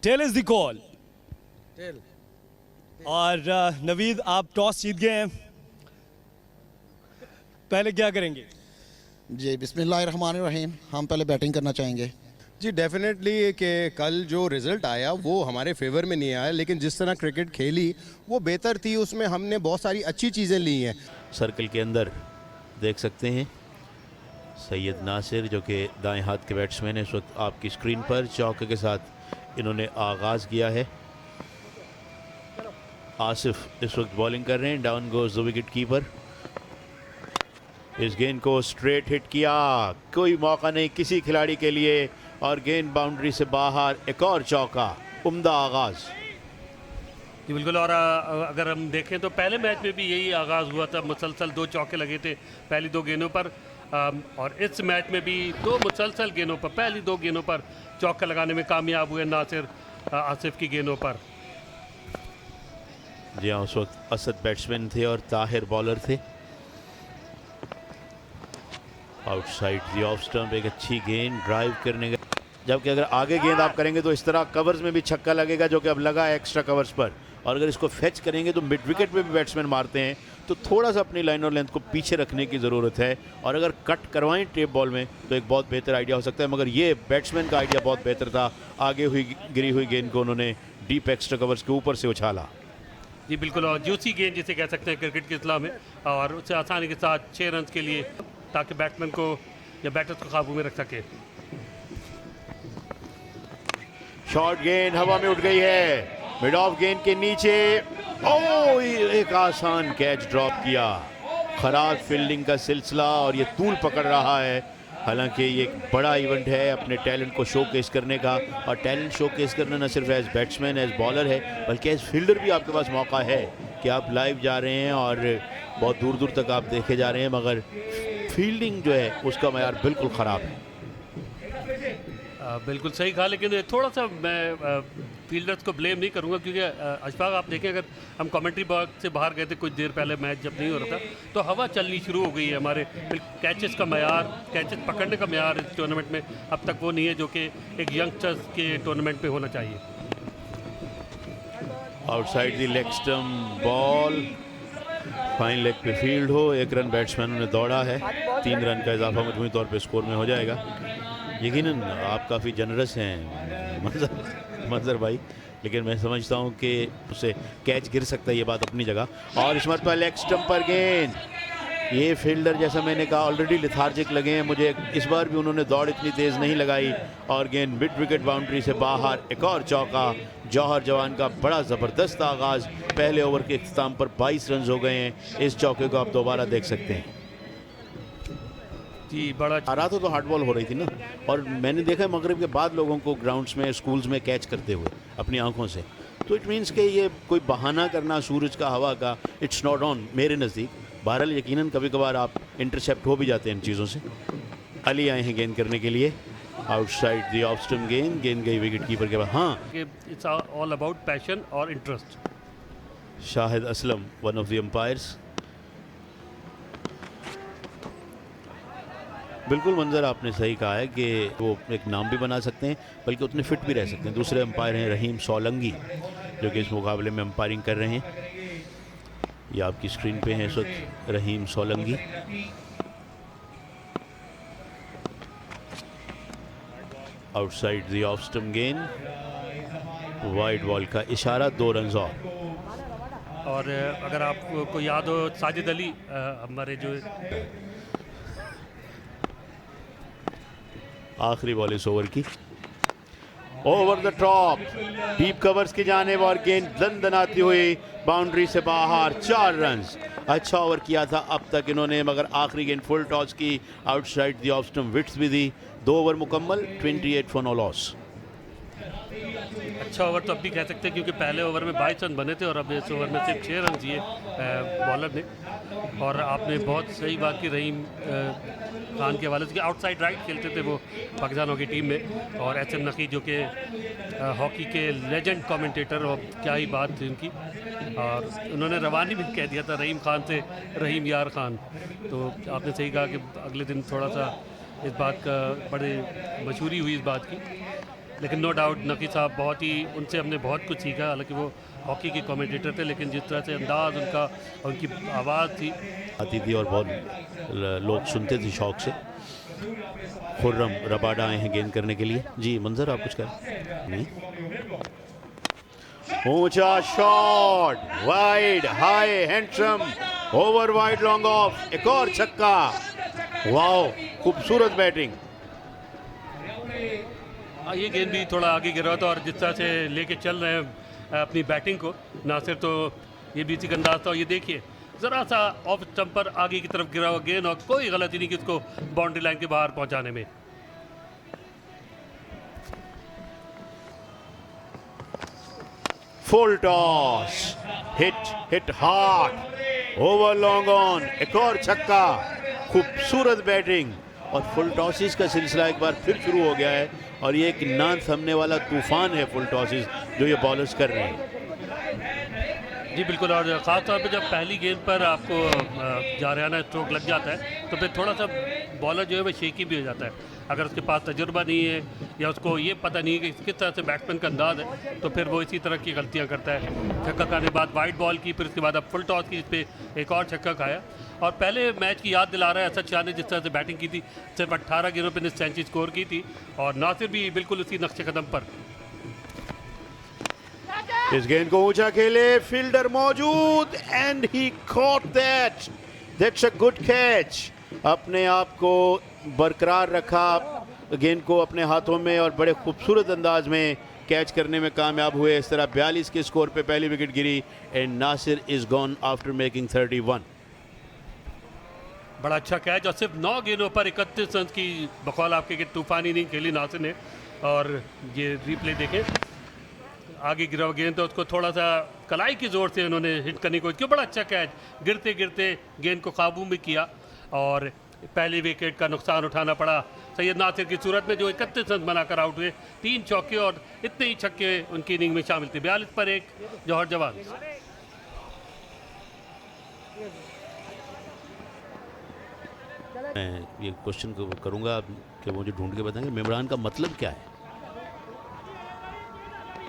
Tell is the call. Tail. और नवीद, आप toss जीत गए हैं, पहले क्या करेंगे? जी बिस्मिल्लाहिर्रहमानिर्रहीम, हम पहले बैटिंग करना चाहेंगे। जी डेफिनेटली कि कल जो रिज़ल्ट आया वो हमारे फेवर में नहीं आया, लेकिन जिस तरह क्रिकेट खेली वो बेहतर थी, उसमें हमने बहुत सारी अच्छी चीज़ें ली हैं। सर्कल के अंदर देख सकते हैं सैयद नासिर जो कि दाएं हाथ के बैट्समैन है, इस वक्त आपकी स्क्रीन पर चौके के साथ इन्होंने आगाज़ किया है। आसिफ इस वक्त बॉलिंग कर रहे हैं, down goes the wicket keeper. इस गेंद को स्ट्रेट हिट किया, कोई मौका नहीं किसी खिलाड़ी के लिए, और गेंद बाउंड्री से बाहर। एक और चौका, उम्दा आगाज़। जी बिल्कुल। और अगर हम देखें तो पहले मैच में भी यही आगाज़ हुआ था, मुसलसल 2 चौके लगे थे पहली 2 गेंदों पर, और इस मैच में भी 2 मुसलसल गेंदों पर, पहली 2 गेंदों पर चौका लगाने में कामयाब हुए नासिर आसिफ की गेंदों पर। जी हाँ, उस वक्त असद बैट्समैन थे और ताहिर बॉलर थे। आउटसाइड दी ऑफ स्टंप, एक अच्छी गेंद ड्राइव करने का, जबकि अगर आगे गेंद आप करेंगे तो इस तरह कवर्स में भी छक्का लगेगा, जो कि अब लगा है एक्स्ट्रा कवर्स पर। और अगर इसको फेच करेंगे तो मिड विकेट पे भी बैट्समैन मारते हैं, तो थोड़ा सा अपनी लाइन और लेंथ को पीछे रखने की ज़रूरत है। और अगर कट करवाएं टेप बॉल में तो एक बहुत बेहतर आइडिया हो सकता है, मगर ये बैट्समैन का आइडिया बहुत बेहतर था। आगे हुई गिरी हुई गेंद को उन्होंने डीप एक्स्ट्रा कवर्स के ऊपर से उछाला। जी बिल्कुल। और जूसी गेंद जिसे कह सकते हैं क्रिकेट की इस्लाह में, और उससे आसानी के साथ 6 रन के लिए, ताकि बैट्समैन को या बैटर्स को काबू में रख सके। शॉर्ट गेंद हवा में उठ गई है, मिड ऑफ गेंद के नीचे। ओ, एक आसान कैच ड्रॉप किया। खराब फील्डिंग का सिलसिला, और ये तूल पकड़ रहा है। हालांकि ये एक बड़ा इवेंट है अपने टैलेंट को शोकेस करने का, और टैलेंट शोकेस करना न सिर्फ एज बैट्समैन एज बॉलर है, बल्कि एज फील्डर भी आपके पास मौका है कि आप लाइव जा रहे हैं और बहुत दूर दूर तक आप देखे जा रहे हैं, मगर फील्डिंग जो है उसका मयार बिल्कुल ख़राब है। बिल्कुल सही कहा, लेकिन थोड़ा सा मैं फील्डर्स को ब्लेम नहीं करूंगा, क्योंकि अशफाक आप देखें, अगर हम कमेंट्री बॉक्स से बाहर गए थे कुछ देर पहले, मैच जब नहीं हो रहा था, तो हवा चलनी शुरू हो गई है। हमारे कैचेस का मयार, कैचेस पकड़ने का मयार इस टूर्नामेंट में अब तक वो नहीं है जो कि एक यंगस्टर्स के टूर्नामेंट में होना चाहिए। Outside the leg stump ball, fine leg पे फील्ड हो। 1 रन बैट्समैनों ने दौड़ा है, 3 रन का इजाफा मजमूई तौर पे स्कोर में हो जाएगा। यकीनन आप काफ़ी जनरस हैं मंजर भाई, लेकिन मैं समझता हूं कि उसे कैच गिर सकता है, ये बात अपनी जगह। और इस मरतबा लेग स्टंप पर गेंद, ये फील्डर जैसा मैंने कहा ऑलरेडी लिथार्जिक लगे हैं मुझे, इस बार भी उन्होंने दौड़ इतनी तेज़ नहीं लगाई, और गेंद मिड विकेट बाउंड्री से बाहर। एक और चौका, जौहर जवान का बड़ा ज़बरदस्त आगाज़। पहले ओवर के इख्तिताम पर 22 रन हो गए हैं। इस चौके को आप दोबारा देख सकते हैं। जी बड़ा आ रहा था तो हार्ड बॉल हो रही थी ना, और मैंने देखा मगरिब के बाद लोगों को ग्राउंड्स में, स्कूल्स में कैच करते हुए अपनी आंखों से, तो इट मीन्स कि ये कोई बहाना करना सूरज का, हवा का, इट्स नॉट ऑन मेरे नज़दीक। बहरहाल यकीनन कभी कभार आप इंटरसेप्ट हो भी जाते हैं इन चीज़ों से। अली आए हैं गेंद करने के लिए, आउटसाइड दी ऑफ स्टंप गेंद, गेंद गई विकेट कीपर के बाद। हाँ, इट्स ऑल अबाउट पैशन और interest. Shahid Aslam one of the umpires. बिल्कुल मंजर, आपने सही कहा है कि वो एक नाम भी बना सकते हैं, बल्कि उतने फिट भी रह सकते हैं। दूसरे अंपायर हैं रहीम सोलंगी, जो कि इस मुकाबले में अंपायरिंग कर रहे हैं। ये आपकी स्क्रीन पे हैं इस वक्त Rahim Solangi. Outside the off stump गेंद, वाइड बॉल का इशारा, 2 रन और अगर आपको याद हो, साजिद अली हमारे जो आखिरी बॉल इस ओवर की, over the top, deep covers की जानिब, और गेंद दनदनाती हुई बाउंड्री से बाहर। 4 रन। अच्छा ओवर किया था अब तक इन्होंने, मगर आखिरी गेंद फुल टॉस की, आउटसाइड दी ऑफ स्टंप विड्स भी दी। 2 ओवर मुकम्मल, 28 फॉर नो लॉस। अच्छा ओवर तो अब भी कह सकते हैं, क्योंकि पहले ओवर में 22 रन बने थे और अब इस ओवर में सिर्फ 6 रन दिए बॉलर ने। और आपने बहुत सही बात की रहीम खान के हवाले से, आउटसाइड राइट खेलते थे वो पाकिस्तान हॉकी टीम में, और SM नकी जो कि हॉकी के लेजेंड कमेंटेटर, और क्या ही बात थी उनकी, और उन्होंने रवानी भी कह दिया था रहीम खान से रहीम यार खान। तो आपने सही कहा कि अगले दिन थोड़ा सा इस बात का बड़ी मशहूरी हुई इस बात की। लेकिन नो डाउट नकी साहब बहुत ही, उनसे हमने बहुत कुछ सीखा। हालांकि वो हॉकी के कमेंटेटर थे, लेकिन जिस तरह से अंदाज उनका, उनकी आवाज़ थी आती थी और बहुत लोग सुनते थे शौक से। खुर्रम रबाडा आए हैं गेंद करने के लिए। जी मंजर, आप कुछ कर नहीं। ऊंचा shot, wide, high, handsome, over wide, long off, एक और छक्का। वाओ, खूबसूरत बैटिंग। ये गेंद भी थोड़ा आगे गिरा था और जिस तरह से लेके चल रहे हैं अपनी बैटिंग को नासिर, तो ये भी इसी का अंदाज था। और ये देखिए ज़रा सा ऑफ स्टंप पर आगे की तरफ गिरा हुआ गेंद और कोई गलती नहीं कि इसको बाउंड्री लाइन के बाहर पहुंचाने में। Full toss, hit hard, over long on, एक और छक्का। खूबसूरत बैटिंग और फुल टॉसिस का सिलसिला एक बार फिर शुरू हो गया है और ये एक ना थमने वाला तूफान है फुल टॉसिस जो ये बॉलर्स कर रहे हैं। जी बिल्कुल, और ख़ास तौर पे जब पहली गेंद पर आपको जारियाना स्ट्रोक लग जाता है तो फिर थोड़ा सा बॉलर जो है वह शेकी भी हो जाता है। अगर उसके पास तजुर्बा नहीं है या उसको ये पता नहीं है कि किस तरह से बैट्समैन का अंदाज है, तो फिर वो इसी तरह की गलतियां करता है। छक्का खाने के बाद वाइड बॉल की, फिर उसके बाद अब फुल टॉस की, इस पर एक और छक्का खाया। और पहले मैच की याद दिला रहा है असद शाह ने जिस तरह से बैटिंग की थी, सिर्फ 18 गेंदों पर 19 सेंचुरी स्कोर की थी और नासिर भी बिल्कुल उसी नक्शे कदम पर। इस गेंद को ऊंचा खेले, फील्डर मौजूद and he cot that, that's a good catch. अपने आप को बरकरार रखा, गेंद को अपने हाथों में और बड़े खूबसूरत अंदाज में कैच करने में कामयाब हुए। इस तरह 42 के स्कोर पे पहली विकेट गिरी and Nasir is gone after making 31। बड़ा अच्छा कैच और सिर्फ 9 गेंदों पर 31 रन की बकौल आपके तूफानी इनिंग खेली नासिर ने। और ये रिप्ले देखें, आगे गिरा गेंद तो उसको थोड़ा सा कलाई की जोर से उन्होंने हिट करने को, क्यों बड़ा अच्छा कैच, गिरते गिरते गेंद को काबू में किया और पहली विकेट का नुकसान उठाना पड़ा सैयद नासिर की सूरत में, जो 31 रन बनाकर आउट हुए। 3 चौके और इतने ही छक्के उनकी इनिंग में शामिल थे। 42 पर 1 जौहर जवान। मैं ये क्वेश्चन करूंगा कि मुझे ढूंढ के बताएंगे मेमरान का मतलब क्या है।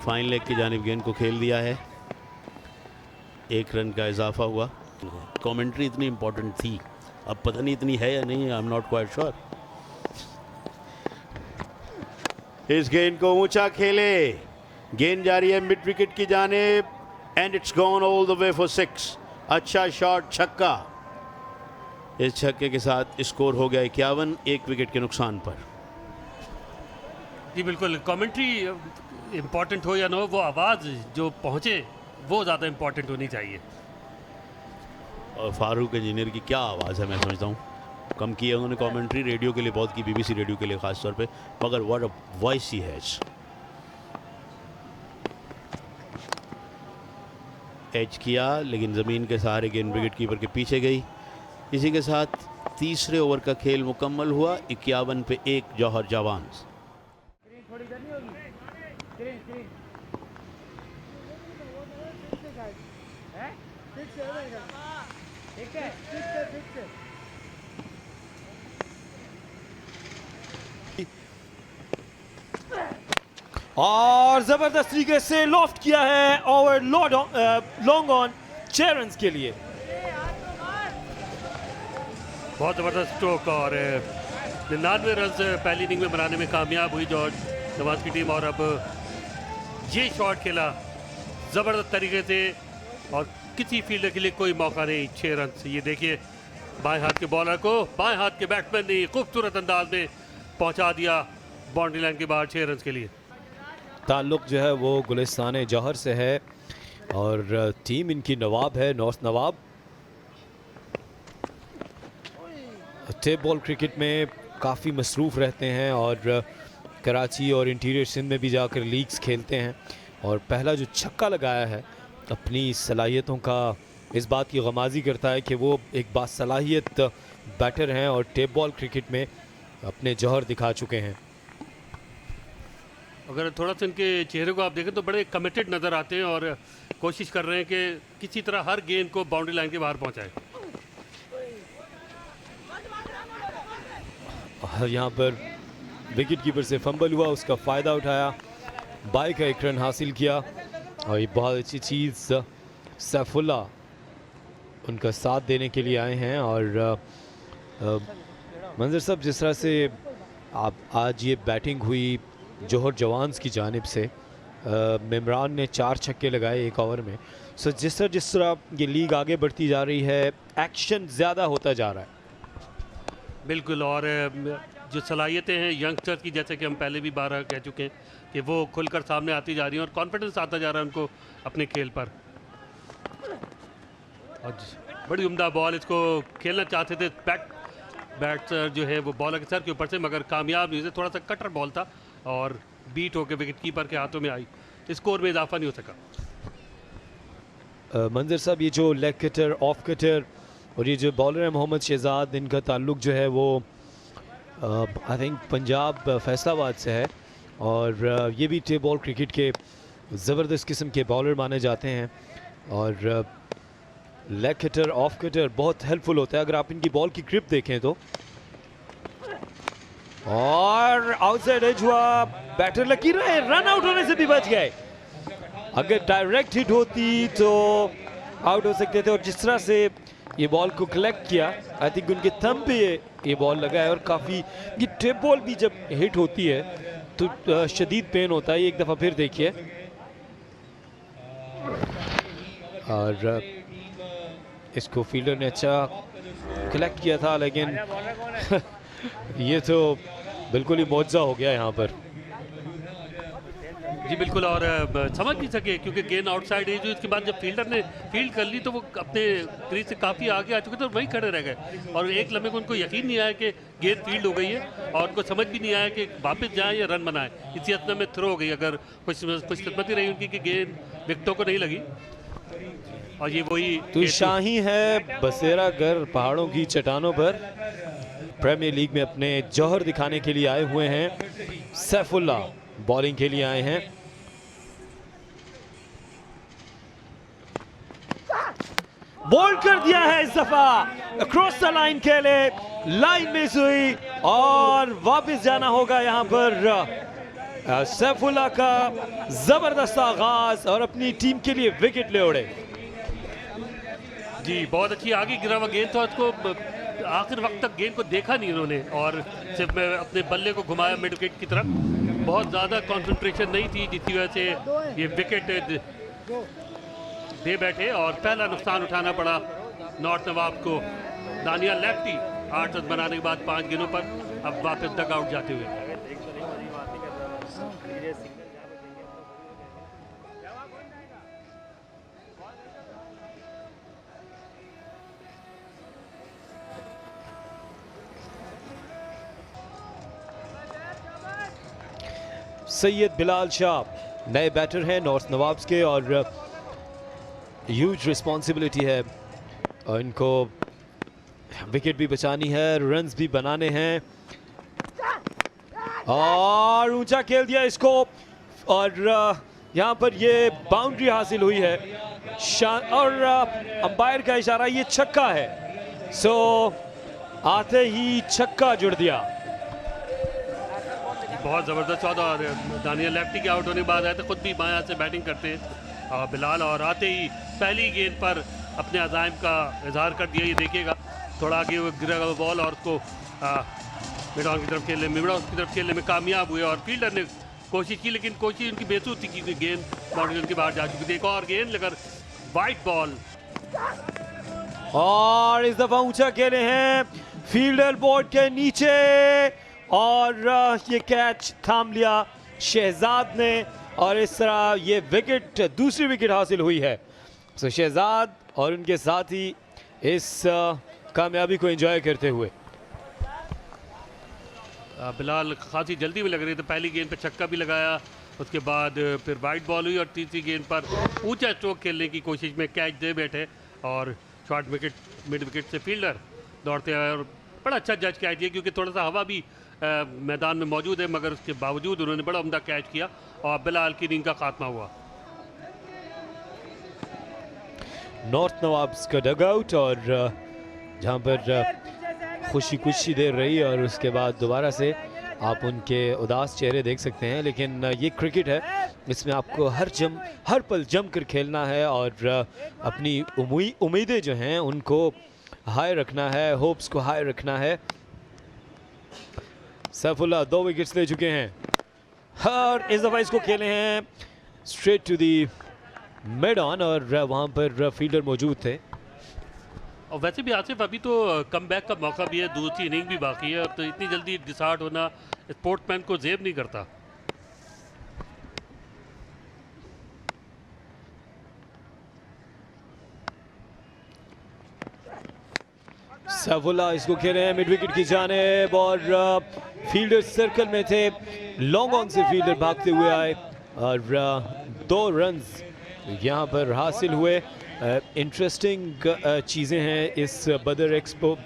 फाइन लेग की जानिब गेंद को खेल दिया है, 1 रन का इजाफा हुआ। कमेंट्री इतनी इंपॉर्टेंट थी, अब पता नहीं इतनी है या नहीं, I am not quite sure. इस गेंद को ऊंचा खेले, गेंद जा रही है मिड विकेट की जानिब and it's gone all the way for 6। अच्छा शॉट, छक्का। इस छक्के के साथ स्कोर हो गया 51, 1 विकेट के नुकसान पर। जी बिल्कुल, कमेंट्री इम्पॉर्टेंट हो या ना हो, वो आवाज़ जो पहुँचे वो ज़्यादा इम्पॉर्टेंट होनी चाहिए। और फारूक इंजीनियर की क्या आवाज़ है, मैं समझता हूँ कम की है उन्होंने कमेंट्री, रेडियो के लिए बहुत की, बीबीसी रेडियो के लिए ख़ास तौर पे, मगर what a voice he has. Edge किया लेकिन ज़मीन के सहारे गेंद विकेट कीपर के पीछे गई। इसी के साथ तीसरे ओवर का खेल मुकम्मल हुआ, 51 पे 1 जौहर जवान। और जबरदस्त तरीके से लॉफ्ट किया है ओवर लॉन्ग ऑन 6 रन के लिए। बहुत ज़बरदस्त स्ट्रोक और 99 रन पहली इनिंग में बनाने में कामयाब हुई जॉर्ज नवाज की टीम। और अब ये शॉट खेला ज़बरदस्त तरीके से और किसी फील्डर के लिए कोई मौका नहीं। 6 रन से ये देखिए, बाएं हाथ के बॉलर को बाएं हाथ के बैट्समैन ने खूबसूरत अंदाज में पहुंचा दिया बाउंड्री लाइन के बाहर 6 रन के लिए। ताल्लुक जो है वो गुलिस्तान जौहर से है और टीम इनकी नवाब है, नॉर्थ नवाब। टेप बॉल क्रिकेट में काफ़ी मसरूफ़ रहते हैं और कराची और इंटीरियर सिंध में भी जाकर लीग्स खेलते हैं। और पहला जो छक्का लगाया है अपनी सलाहियतों का इस बात की गमाज़ी करता है कि वो एक बासलाहियत बैटर हैं और टेप बॉल क्रिकेट में अपने जौहर दिखा चुके हैं। अगर थोड़ा सा इनके चेहरे को आप देखें तो बड़े कमिटेड नज़र आते हैं और कोशिश कर रहे हैं कि किसी तरह हर गेंद को बाउंड्री लाइन के बाहर पहुंचाएं। यहाँ पर विकेट कीपर से फंबल हुआ, उसका फ़ायदा उठाया, बाई का एक रन हासिल किया। और ये बहुत अच्छी चीज़, सैफुल्ला उनका साथ देने के लिए आए हैं। और मंजर साहब, जिस तरह से आप आज ये बैटिंग हुई जौहर जवान्स की जानिब से, मिमरान ने 4 छक्के लगाए 1 ओवर में। सो जिस तरह ये लीग आगे बढ़ती जा रही है, एक्शन ज़्यादा होता जा रहा है। बिल्कुल, और जो सलाहियतें हैं यंगस्टर की, जैसे कि हम पहले भी 12 कह चुके हैं कि वो खुलकर सामने आती जा रही हैं और कॉन्फिडेंस आता जा रहा है उनको अपने खेल पर। और बड़ी उम्दा बॉल, इसको खेलना चाहते थे बैट्सर जो है वो बॉलर के सर के ऊपर से, मगर कामयाब नहीं हुए। थोड़ा सा कटर बॉल था और बीट होकर विकेट कीपर के हाथों में आई, स्कोर में इजाफा नहीं हो सका। मंजर साहब, ये जो लेग कटर, ऑफ कटर और ये जो बॉलर है मोहम्मद शहजाद, इनका ताल्लुक जो है वो आई थिंक पंजाब फैसलाबाद से है। और ये भी टे बॉल क्रिकेट के ज़बरदस्त किस्म के बॉलर माने जाते हैं। और लेग कटर, ऑफ कटर बहुत हेल्पफुल होता है अगर आप इनकी बॉल की ग्रिप देखें तो। और आउटसाइड एज हुआ, बैटर लकीर रहे, रन आउट होने से भी बच गए। अगर डायरेक्ट हिट होती तो आउट हो सकते थे। और जिस तरह से ये बॉल को कलेक्ट किया, आई थिंक उनके थंब पे ये बॉल लगा है। और काफ़ी ये टेप बॉल भी जब हिट होती है तो शदीद पेन होता है। एक दफ़ा फिर देखिए, और इसको फील्डर ने अच्छा कलेक्ट किया था, लेकिन ये तो बिल्कुल ही मौजज़ा हो गया यहाँ पर। जी बिल्कुल, और समझ नहीं सके क्योंकि गेंद आउटसाइड है। जो इसके बाद जब फील्डर ने फील्ड कर ली तो वो अपने क्रीज से काफ़ी आगे आ चुके थे और वहीं खड़े रह गए। और एक लम्हे को उनको यकीन नहीं आया कि गेंद फील्ड हो गई है और उनको समझ भी नहीं आया कि वापस जाए या रन बनाए। इसी अतना में थ्रो हो गई। अगर कुछ किस्मत ही रही उनकी कि गेंद विकेटों को नहीं लगी। और ये वही तो शाही है बसेरा गर पहाड़ों की चट्टानों पर, प्रीमियर लीग में अपने जौहर दिखाने के लिए आए हुए हैं। सैफुल्ला बॉलिंग के लिए आए हैं। बोल्ड कर दिया है इस दफा, अक्रॉस द लाइन खेले, लाइन मिस हुई और वापस जाना होगा यहाँ पर। सैफुल्ला का जबरदस्त आगाज और अपनी टीम के लिए विकेट ले उड़े। जी बहुत अच्छी आगे गिरा हुआ गेंद था, उसको आखिर वक्त तक गेंद को देखा नहीं उन्होंने और सिर्फ अपने बल्ले को घुमाया मिड विकेट की तरफ। बहुत ज़्यादा कंसंट्रेशन नहीं थी जिसकी वजह से ये विकेट दे बैठे और पहला नुकसान उठाना पड़ा नॉर्थ नवाब को। दानिया लेफ्टी 8 रन बनाने के बाद 5 गेंदों पर अब वापस डग आउट जाते हुए। सैयद बिलाल शाह नए बैटर हैं नॉर्थ नवाब्स के और ह्यूज रिस्पॉन्सिबिलिटी है और इनको विकेट भी बचानी है, रन्स भी बनाने हैं। और ऊंचा खेल दिया इसको और यहाँ पर ये बाउंड्री हासिल हुई है और अंपायर का इशारा, ये छक्का है। सो आते ही छक्का जुड़ दिया। बहुत ज़बरदस्त शॉट और दानिया लेफ्टी के आउट होने के बाद आए तो खुद भी बाएं हाथ से बैटिंग करते हैं बिलाल और आते ही पहली गेंद पर अपने अज़ाइम का इजहार कर दिया। ये देखिएगा थोड़ा आगे वो गिरा हुआ बॉल और उसको मिडॉन की तरफ खेलने की तरफ खेलने में कामयाब हुए और फील्डर ने कोशिश की लेकिन कोशिश उनकी बेसूर थी कि गेंद बाउंड्री के बाहर जा चुकी थी। एक और गेंद लेकर वाइट बॉल और इस दफा ऊंचा खेले हैं फील्डर बोर्ड के नीचे और ये कैच थाम लिया शहजाद ने और इस तरह ये विकेट दूसरी विकेट हासिल हुई है। सो शहजाद और उनके साथी इस कामयाबी को एंजॉय करते हुए। बिलाल खासी जल्दी में लग रही थी, पहली गेंद पे छक्का भी लगाया, उसके बाद फिर वाइट बॉल हुई और तीसरी गेंद पर ऊंचा स्ट्रोक खेलने की कोशिश में कैच दे बैठे और शॉर्ट विकेट मिड विकेट से फील्डर दौड़ते आए और बड़ा अच्छा जज कैच दिया क्योंकि थोड़ा सा हवा भी मैदान में मौजूद है मगर उसके बावजूद उन्होंने बड़ा उम्दा कैच किया और बिलाल की इनिंग का खात्मा हुआ। नॉर्थ नवाब्स का डग आउट और जहां पर खुशी कुछ ही देर रही और उसके बाद दोबारा से आप उनके उदास चेहरे देख सकते हैं, लेकिन ये क्रिकेट है, इसमें आपको हर पल जम कर खेलना है और अपनी उम्मीदें जो हैं उनको हाई रखना है, होप्स को हाई रखना है। सैफुल्लाह 2 विकेट्स ले चुके हैं और इस दफ़ा इसको खेले हैं straight to the mid on और वहाँ पर फील्डर मौजूद थे। और वैसे भी आसिफ अभी तो कम बैक का मौका भी है, दूसरी इनिंग भी बाकी है, अब तो इतनी जल्दी डिसहार्ट होना स्पोर्ट्समैन को जेब नहीं करता। सैफुल्लाह इसको खेले हैं मिड विकेट की जानिब और फील्डर सर्कल में थे, लॉन्ग ऑन से फील्डर भागते हुए आए और 2 रन्स यहाँ पर हासिल हुए। इंटरेस्टिंग चीज़ें हैं इस बदर एक्सपो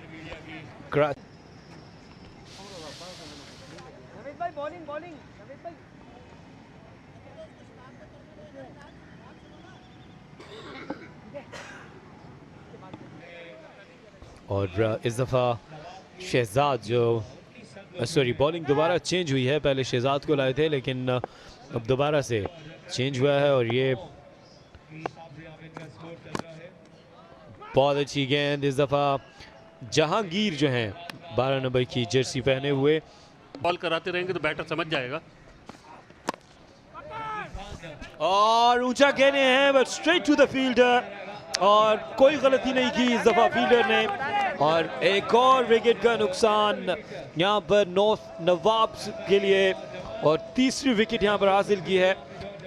और इस दफ़ा शहजाद जो बॉलिंग दोबारा चेंज हुई है, पहले शहजाद को लाए थे लेकिन अब दोबारा से चेंज हुआ है और ये बहुत अच्छी गेंद इस दफ़ा जहांगीर जो हैं 12 नंबर की जर्सी पहने हुए। बॉल कराते रहेंगे तो बैटर समझ जाएगा। और ऊंचा कहने हैं but straight to the fielder और कोई गलती नहीं की इस दफ़ा फील्डर ने और एक और विकेट का नुकसान यहाँ पर नॉर्थ नवाब्स के लिए और तीसरी विकेट यहाँ पर हासिल की है।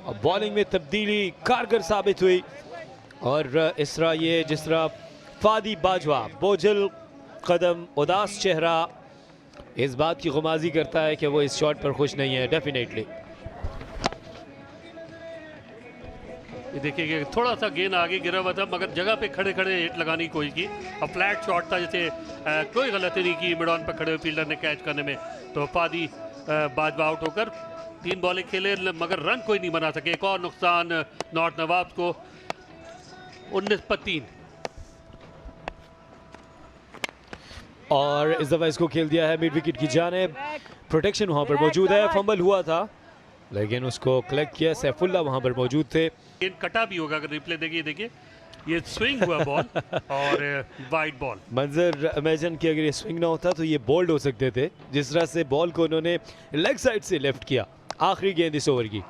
और बॉलिंग में तब्दीली कारगर साबित हुई और इस तरह ये जिस तरह फादी बाजवा बोझल कदम उदास चेहरा इस बात की गुमाजी करता है कि वो इस शॉट पर खुश नहीं है। डेफिनेटली ये देखिए कि थोड़ा सा गेंद आगे गिरा हुआ था मगर जगह पे खड़े खड़े हिट लगाने की कोशिश की और फ्लैट शॉट था, जैसे कोई गलती नहीं की मिड ऑन पर खड़े हुए फील्डर ने कैच करने में, तो फादी बाजवा आउट होकर 3 बॉलें खेले मगर रन कोई नहीं बना सके। एक और नुकसान नॉर्थ नवाब को 19 पर 3 और इस दफ़ा इसको खेल दिया है मिड विकेट की जानिब। प्रोटेक्शन वहाँ पर मौजूद है, फंबल हुआ था लेकिन उसको कलेक्ट किया, सैफुल्लाह वहाँ पर मौजूद थे। गेंद कटा भी होगा अगर रिप्ले देखिए ये स्विंग हुआ बॉल और वाइड बॉल। मंजर इमेजिन कि अगर ये स्विंग ना होता तो ये बोल्ड हो सकते थे, जिस तरह से बॉल को उन्होंने लेग साइड से लेफ्ट किया। आखिरी गेंद इस ओवर की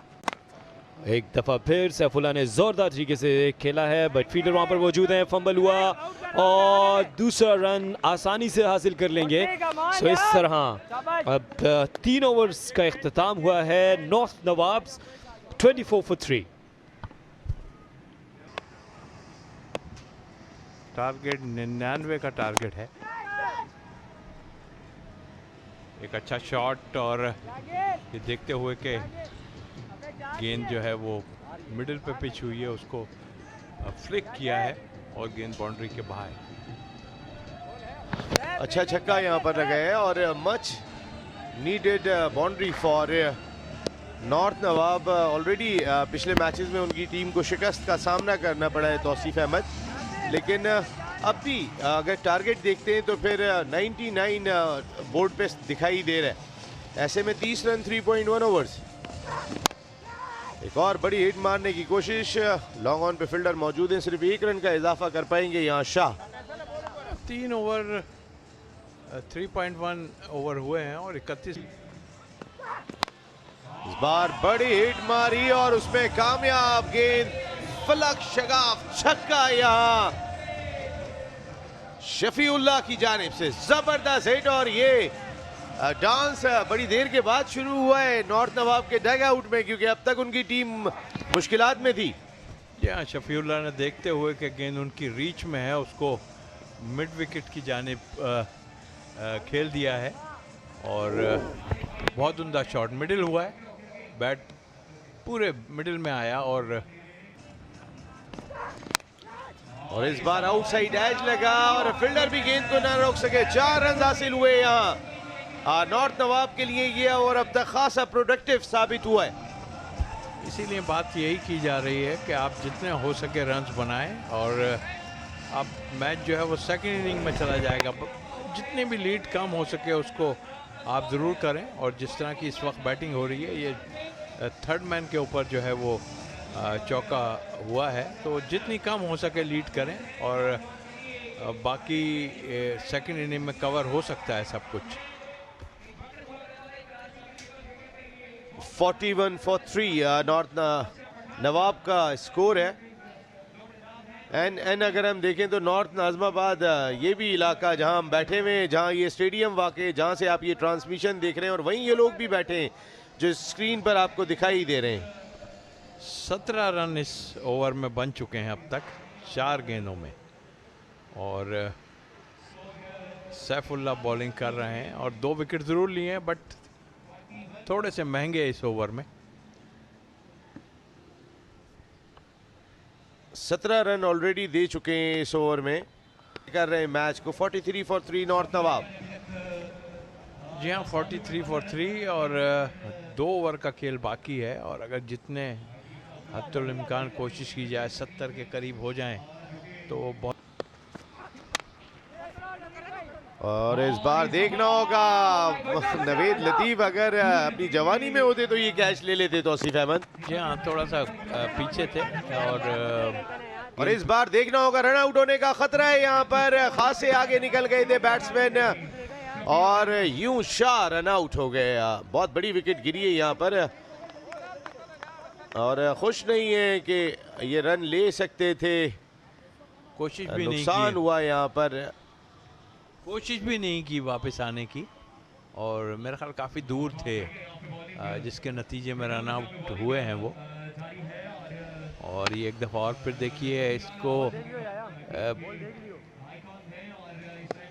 एक दफ़ा फिर सैफुल्लाह ने ज़ोरदार तरीके से खेला है बट फील्डर वहाँ पर मौजूद हैं, फंबल हुआ और दूसरा रन आसानी से हासिल कर लेंगे। सो इस तरह अब 3 ओवर्स का इख्तिताम हुआ है। North nawabs 24 for 3। टारगेट 99 का टारगेट है। एक अच्छा शॉट और ये देखते हुए कि गेंद जो है वो मिडिल पे पिच हुई है, उसको फ्लिक किया है और गेंद बाउंड्री के बाहर। अच्छा छक्का यहाँ पर लगाया है और much needed boundary for north Nawab. Already पिछले मैचेस में उनकी टीम को शिकस्त का सामना करना पड़ा है तौसीफ अहमद, लेकिन अब भी अगर टारगेट देखते हैं तो फिर 99 बोर्ड पे दिखाई दे रहा है। ऐसे में 30 रन 3.1 ओवर्स। एक और बड़ी हिट मारने की कोशिश, लॉन्ग ऑन पे फील्डर मौजूद हैं, सिर्फ 1 रन का इजाफा कर पाएंगे यहाँ शाह। 3 ओवर 3.1 ओवर हुए हैं और 31। इस बार बड़ी हिट मारी और उसमें कामयाब गेंद, फलक शगाफ छक्का यहाँ शफीउल्लाह की जानिब से, जबरदस्त हिट। और ये डांस बड़ी देर के बाद शुरू हुआ है नॉर्थ नवाब के डग आउट में, क्योंकि अब तक उनकी टीम मुश्किलात में थी। यहाँ शफीउल्लाह ने देखते हुए कि गेंद उनकी रीच में है, उसको मिड विकेट की जानिब खेल दिया है और बहुत उम्दा शॉट मिडिल हुआ है, बैट पूरे मिडिल में आया और इस बार आउटसाइड एज लगा और फील्डर भी गेंद को ना रोक सके। 4 रन हासिल हुए यहाँ नॉर्थ नवाब के लिए। ये ओवर अब तक खासा प्रोडक्टिव साबित हुआ है। इसीलिए बात यही की जा रही है कि आप जितने हो सके रन्स बनाएं और अब मैच जो है वो सेकंड इनिंग में चला जाएगा। जितनी भी लीड कम हो सके उसको आप ज़रूर करें। और जिस तरह की इस वक्त बैटिंग हो रही है, ये थर्ड मैन के ऊपर जो है वो चौका हुआ है, तो जितनी कम हो सके लीड करें और बाकी सेकंड इनिंग में कवर हो सकता है सब कुछ। 41 for 3 नॉर्थ नवाब का स्कोर है। एंड अगर हम देखें तो नॉर्थ नाज़िमाबाद ये भी इलाका जहां हम बैठे हुए हैं, जहां ये स्टेडियम वाक़ई, जहां से आप ये ट्रांसमिशन देख रहे हैं, और वहीं ये लोग भी बैठे हैं जो स्क्रीन पर आपको दिखाई दे रहे हैं। 17 रन इस ओवर में बन चुके हैं अब तक 4 गेंदों में, और सैफुल्ला बॉलिंग कर रहे हैं और 2 विकेट ज़रूर लिए हैं, बट थोड़े से महंगे इस ओवर में। 17 रन ऑलरेडी दे चुके हैं इस ओवर में, कर रहे हैं मैच को। 43 for 3 नॉर्थ नवाब। जी हाँ, 43 for 3 और 2 ओवर का खेल बाकी है, और अगर जितने हद्दुल इम्कान कोशिश की जाए 70 के करीब हो जाएं तो बहुत। और इस बार देखना होगा नवेद लतीफ़ अगर अपनी जवानी में होते तो ये कैच ले लेते तौसीफ अहमद। जी हाँ, थोड़ा सा पीछे थे, और इस बार देखना होगा रन आउट होने का खतरा है यहाँ पर। खासे आगे निकल गए थे बैट्समैन और यूं शाह रन आउट हो गए। बहुत बड़ी विकेट गिरी है यहाँ पर, और खुश नहीं है कि ये रन ले सकते थे, कोशिश भी नहीं नुकसान की, हुआ यहाँ पर। कोशिश भी नहीं की वापस आने की, और मेरा ख्याल काफ़ी दूर थे जिसके नतीजे में रन आउट हुए हैं वो। और ये एक दफ़ा और फिर देखिए इसको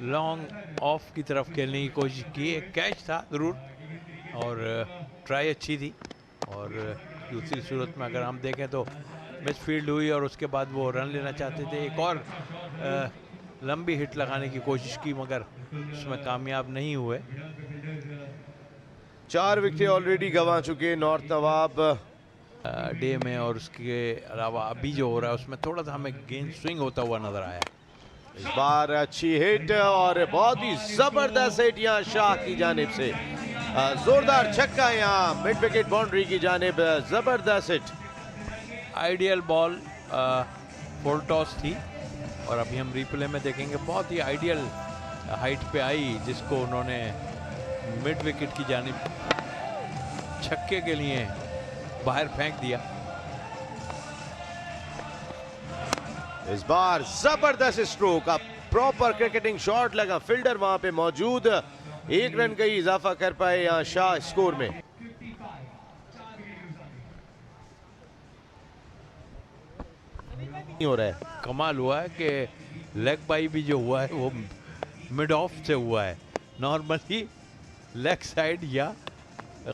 लॉन्ग ऑफ की तरफ खेलने की कोशिश की। एक कैच था ज़रूर और ट्राई अच्छी थी, और दूसरी सूरत में अगर हम देखें तो मिसफील्ड हुई और उसके बाद वो रन लेना चाहते थे। एक और लंबी हिट लगाने की कोशिश की मगर उसमें कामयाब नहीं हुए। 4 विकेट ऑलरेडी गंवा चुके नॉर्थ नवाब डे में, और उसके अलावा अभी जो हो रहा है उसमें थोड़ा सा हमें गेंद स्विंग होता हुआ नजर आया। इस बार अच्छी हिट और बहुत ही जबरदस्त हिट यहाँ शाह की जानिब से। जोरदार छक्का यहाँ मिड विकेट बाउंड्री की जानिब, जबरदस्त hit. Ideal ball full toss थी, और अभी हम रिप्ले में देखेंगे बहुत ही आइडियल हाइट पे आई, जिसको उन्होंने मिड विकेट की जानिब छक्के के लिए बाहर फेंक दिया। इस बार जबरदस्त स्ट्रोक, अब प्रॉपर क्रिकेटिंग शॉट लगा, फील्डर वहां पे मौजूद, 1 रन का ही इजाफा कर पाए यहाँ शाह स्कोर में। हो रहा है, कमाल हुआ है कि लेग बाई भी जो हुआ है वो मिड ऑफ से हुआ है। नॉर्मली लेग साइड या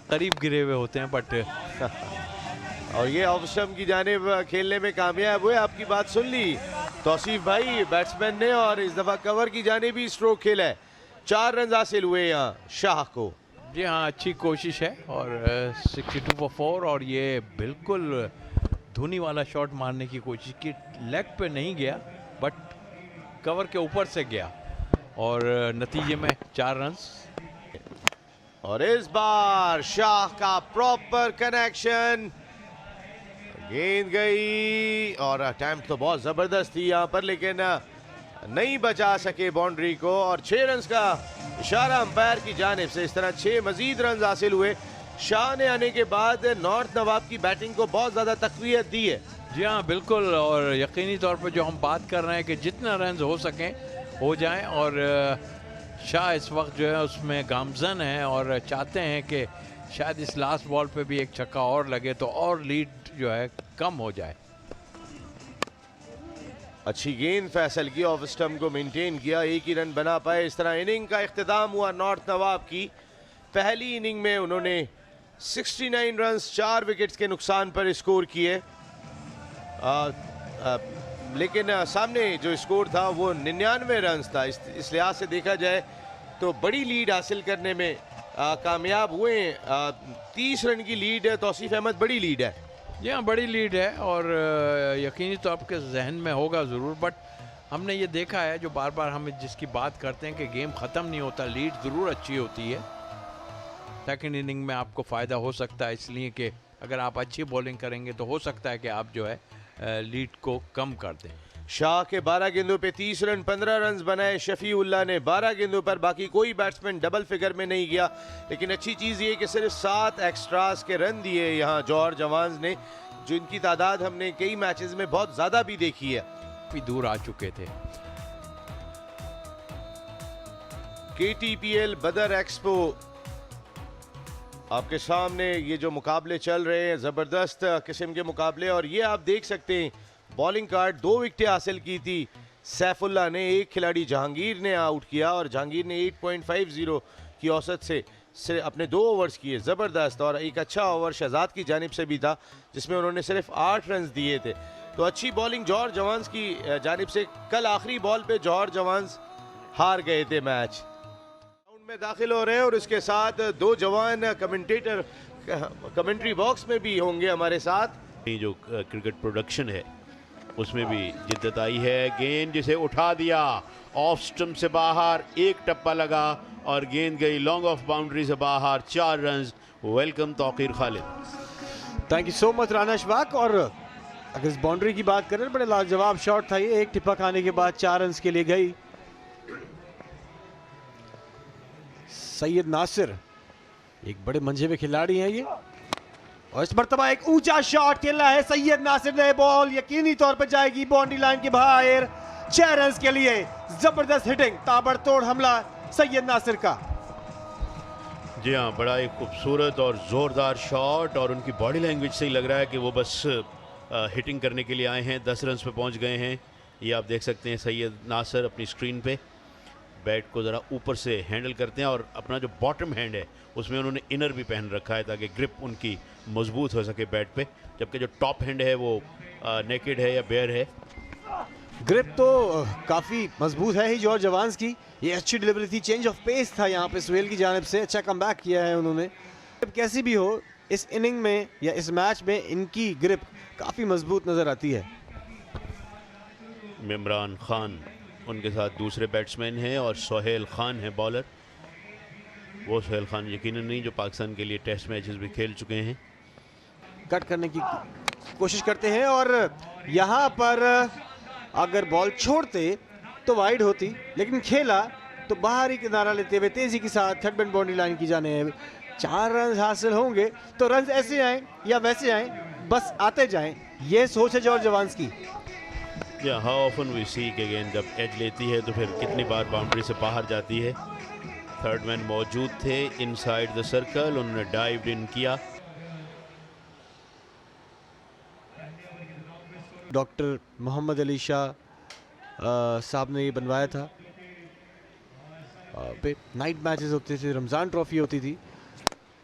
करीब गिरे हुए होते हैं, बट और ये ऑफ स्टंप की जानिब खेलने में कामयाब हुए। आपकी बात सुन ली तौसीफ भाई बैट्समैन ने, और इस दफा कवर की जानिब भी स्ट्रोक खेला है। 4 रन हासिल हुए यहाँ शाह को। जी हाँ, अच्छी कोशिश है, और 62 for 4, और ये बिल्कुल धोनी वाला शॉट मारने की कोशिश की, लेग पे नहीं गया बट कवर के ऊपर से गया, और नतीजे में 4 रन। और इस बार शाह का प्रॉपर कनेक्शन, गेंद गई और अटैम्प्ट तो बहुत जबरदस्त थी यहाँ पर, लेकिन नहीं बचा सके बाउंड्री को, और 6 रन का इशारा अंपायर की जानिब से। इस तरह 6 मजीद रन हासिल हुए। शाह ने आने के बाद नॉर्थ नवाब की बैटिंग को बहुत ज़्यादा तकवीत दी है। जी हाँ, बिल्कुल, और यकीनी तौर पर जो हम बात कर रहे हैं कि जितना रन हो सकें हो जाएं, और शाह इस वक्त जो है उसमें गामजन है और चाहते हैं कि शायद इस लास्ट बॉल पे भी एक छक्का और लगे तो और लीड जो है कम हो जाए। अच्छी गेंद फैसल की, ऑफ स्टंप को मेंटेन किया, 1 ही रन बना पाए। इस तरह इनिंग का इख्तिताम हुआ नॉर्थ नवाब की। पहली इनिंग में उन्होंने 69 रन 4 विकेट्स के नुकसान पर स्कोर किए, लेकिन सामने जो स्कोर था वो 99 रन था। इस लिहाज से देखा जाए तो बड़ी लीड हासिल करने में कामयाब हुए। 30 रन की लीड है तौसीफ अहमद, बड़ी लीड है। जी हाँ, बड़ी लीड है, और यकीनी तो आपके जहन में होगा ज़रूर, बट हमने ये देखा है, जो बार बार हम जिसकी बात करते हैं कि गेम ख़त्म नहीं होता, लीड ज़रूर अच्छी होती है। सेकंड इनिंग में आपको फ़ायदा हो सकता है, इसलिए कि अगर आप अच्छी बॉलिंग करेंगे तो हो सकता है कि आप जो है लीड को कम कर दें। शाह के 12 गेंदों पे 30 रन, 15 रन बनाए शफीउल्लाह ने 12 गेंदों पर। बाकी कोई बैट्समैन डबल फिगर में नहीं गया, लेकिन अच्छी चीज़ ये कि सिर्फ 7 एक्स्ट्रास के रन दिए यहाँ जौहर जवान्स ने, जिनकी तादाद हमने कई मैचेस में बहुत ज़्यादा भी देखी है। काफ़ी दूर आ चुके थे। KTPL बदर एक्सपो आपके सामने, ये जो मुकाबले चल रहे हैं ज़बरदस्त किस्म के मुकाबले, और ये आप देख सकते हैं बॉलिंग कार्ड 2 विकेटें हासिल की थी सैफुल्लाह ने, एक खिलाड़ी जहांगीर ने आउट किया और जहांगीर ने 8.50 की औसत से अपने 2 ओवर्स किए ज़बरदस्त, और एक अच्छा ओवर शहजाद की जानिब से भी था जिसमें उन्होंने सिर्फ 8 रन दिए थे। तो अच्छी बॉलिंग जौहर जवान्स की जानिब से। कल आखिरी बॉल पे जौहर जवान्स हार गए थे मैच। राउंड में दाखिल हो रहे हैं और उसके साथ 2 जवान कमेंटेटर कमेंट्री बॉक्स में भी होंगे हमारे साथ। ये जो क्रिकेट प्रोडक्शन है उसमें भी जिद्दत आई है। गेंद जिसे उठा दिया ऑफ स्टंप से बाहर, एक टप्पा लगा और गेंद गई लॉन्ग ऑफ बाउंड्री से बाहर, 4 run. Welcome Tauqeer Khalid. Thank you so much Rana Ashfaq. और अगर इस बाउंड्री की बात करें, बड़े लाजवाब शॉट था ये, एक टिप्पा खाने के बाद 4 रन के लिए गई। सैयद नासिर एक बड़े मंझे में खिलाड़ी हैं ये, और इस मरतबा एक ऊंचा शॉट खेला है सैयद नासिर ने। बॉल यकीनी तौर पर जाएगी बाउंड्री लाइन के बाहर, 6 रन के लिए। जबरदस्त हिटिंग, ताबड़तोड़ हमला सैयद नासिर का। जी हाँ, बड़ा एक खूबसूरत और ज़ोरदार शॉट, और उनकी बॉडी लैंग्वेज से ही लग रहा है कि वो बस हिटिंग करने के लिए आए हैं। 10 रन पे पहुंच गए हैं। ये आप देख सकते हैं सैयद नासिर अपनी स्क्रीन पे बैट को ज़रा ऊपर से हैंडल करते हैं, और अपना जो बॉटम हैंड है उसमें उन्होंने इनर भी पहन रखा है ताकि ग्रिप उनकी मजबूत हो सके बैट पे, जबकि जो टॉप हैंड है वो नेकेड है या बेयर है। ग्रिप तो काफ़ी मजबूत है ही जौहर जवान्स की। ये अच्छी डिलीवरी थी, चेंज ऑफ पेस था यहाँ पे सुहेल की जानिब से, अच्छा कमबैक किया है उन्होंने। कैसी भी हो, इस इनिंग में या इस मैच में इनकी ग्रिप काफ़ी मजबूत नज़र आती है। इमरान खान उनके साथ दूसरे बैट्समैन हैं, और सोहेल खान है बॉलर। वो सोहेल खान यकीनन नहीं जो पाकिस्तान के लिए टेस्ट मैचेस भी खेल चुके हैं। कट करने की कोशिश करते हैं, और यहाँ पर अगर बॉल छोड़ते तो वाइड होती, लेकिन खेला तो बाहरी किनारा लेते हुए तेजी के साथ थर्ड मैन बाउंड्री लाइन की जाने 4 रन हासिल होंगे तो रन ऐसे आए या वैसे आए, बस आते जाएं, ये सोच है जौहर जवान्स की। या हाउ ऑफन वी सी कि गेंद जब एज लेती है तो फिर कितनी बार बाउंड्री से बाहर जाती है। थर्ड मैन मौजूद थे इनसाइड द सर्कल, उन्होंने डाइव इन किया। डॉक्टर मोहम्मद अली शाह साहब ने ये बनवाया था। पे नाइट मैचेस होते थे, रमज़ान ट्रॉफी होती थी,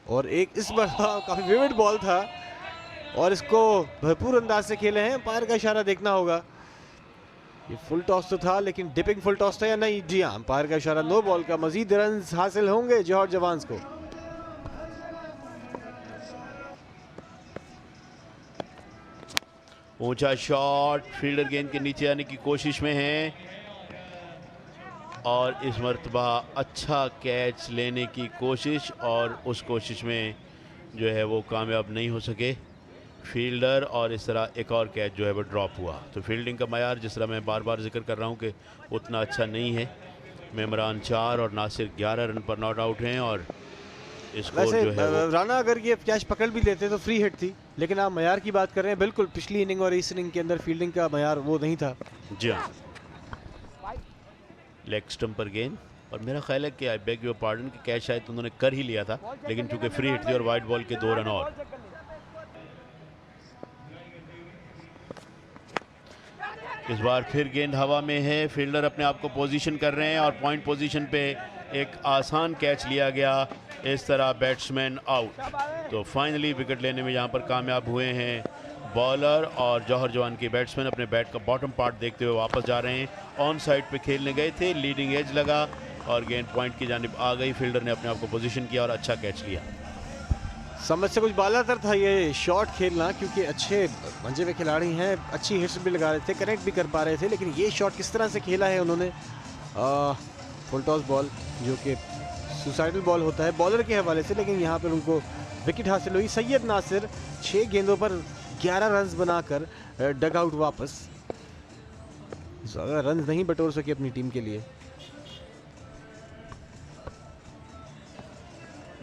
और एक इस बार काफ़ी विविड बॉल था और इसको भरपूर अंदाज से खेले हैं। अंपायर का इशारा देखना होगा। ये फुल टॉस तो था, लेकिन डिपिंग फुल टॉस था या नहीं? जी हाँ, अंपायर का इशारा नो बॉल का। मजीद रन हासिल होंगे जौहर जवान्स को। ऊंचा शॉट, फील्डर गेंद के नीचे आने की कोशिश में है, और इस मरतबा अच्छा कैच लेने की कोशिश, और उस कोशिश में जो है वो कामयाब नहीं हो सके फील्डर, और इस तरह एक और कैच जो है वो ड्रॉप हुआ। तो फील्डिंग का मयार, जिस तरह मैं बार बार जिक्र कर रहा हूँ कि उतना अच्छा नहीं है। मेमरान 4 और नासिर 11 रन पर नॉट आउट हैं, और स्कोर जो है राना अगर ये कैच पकड़ भी लेते तो फ्री हिट थी, लेकिन आप मयार की बात कर रहे हैं। बिल्कुल पिछली इनिंग और इस इनिंग के अंदर फील्डिंग का मयार वो नहीं था। जी हाँ, लेग स्टंप पर गेंद, और मेरा ख्याल है कि आई बेग योर पार्डन कि कैच शायद उन्होंने कर ही लिया था, लेकिन चूंकि फ्री हिट थी और वाइड बॉल के 2 रन और। इस बार फिर गेंद हवा में है, फील्डर अपने आप को पोजीशन कर रहे हैं, और पॉइंट पोजीशन पे एक आसान कैच लिया गया। इस तरह बैट्समैन आउट। तो फाइनली विकेट लेने में यहाँ पर कामयाब हुए हैं बॉलर, और जौहर जवान के बैट्समैन अपने बैट का बॉटम पार्ट देखते हुए वापस जा रहे हैं। ऑन साइड पे खेलने गए थे, लीडिंग एज लगा और गेंद पॉइंट की जानिब आ गई। फील्डर ने अपने आप को पोजीशन किया और अच्छा कैच लिया। समझ से कुछ बालातर था ये शॉट खेलना, क्योंकि अच्छे मंजे हुए खिलाड़ी हैं, अच्छी हिट्स भी लगा रहे थे, कनेक्ट भी कर पा रहे थे, लेकिन ये शॉट किस तरह से खेला है उन्होंने। फुल टॉस बॉल जो कि सुसाइडल बॉल होता है बॉलर के हवाले से, लेकिन यहाँ पर उनको विकेट हासिल हुई। सैयद नासिर 6 गेंदों पर 11 रन्स बनाकर डग आउट वापस। ज़्यादा रन नहीं बटोर सके अपनी टीम के लिए।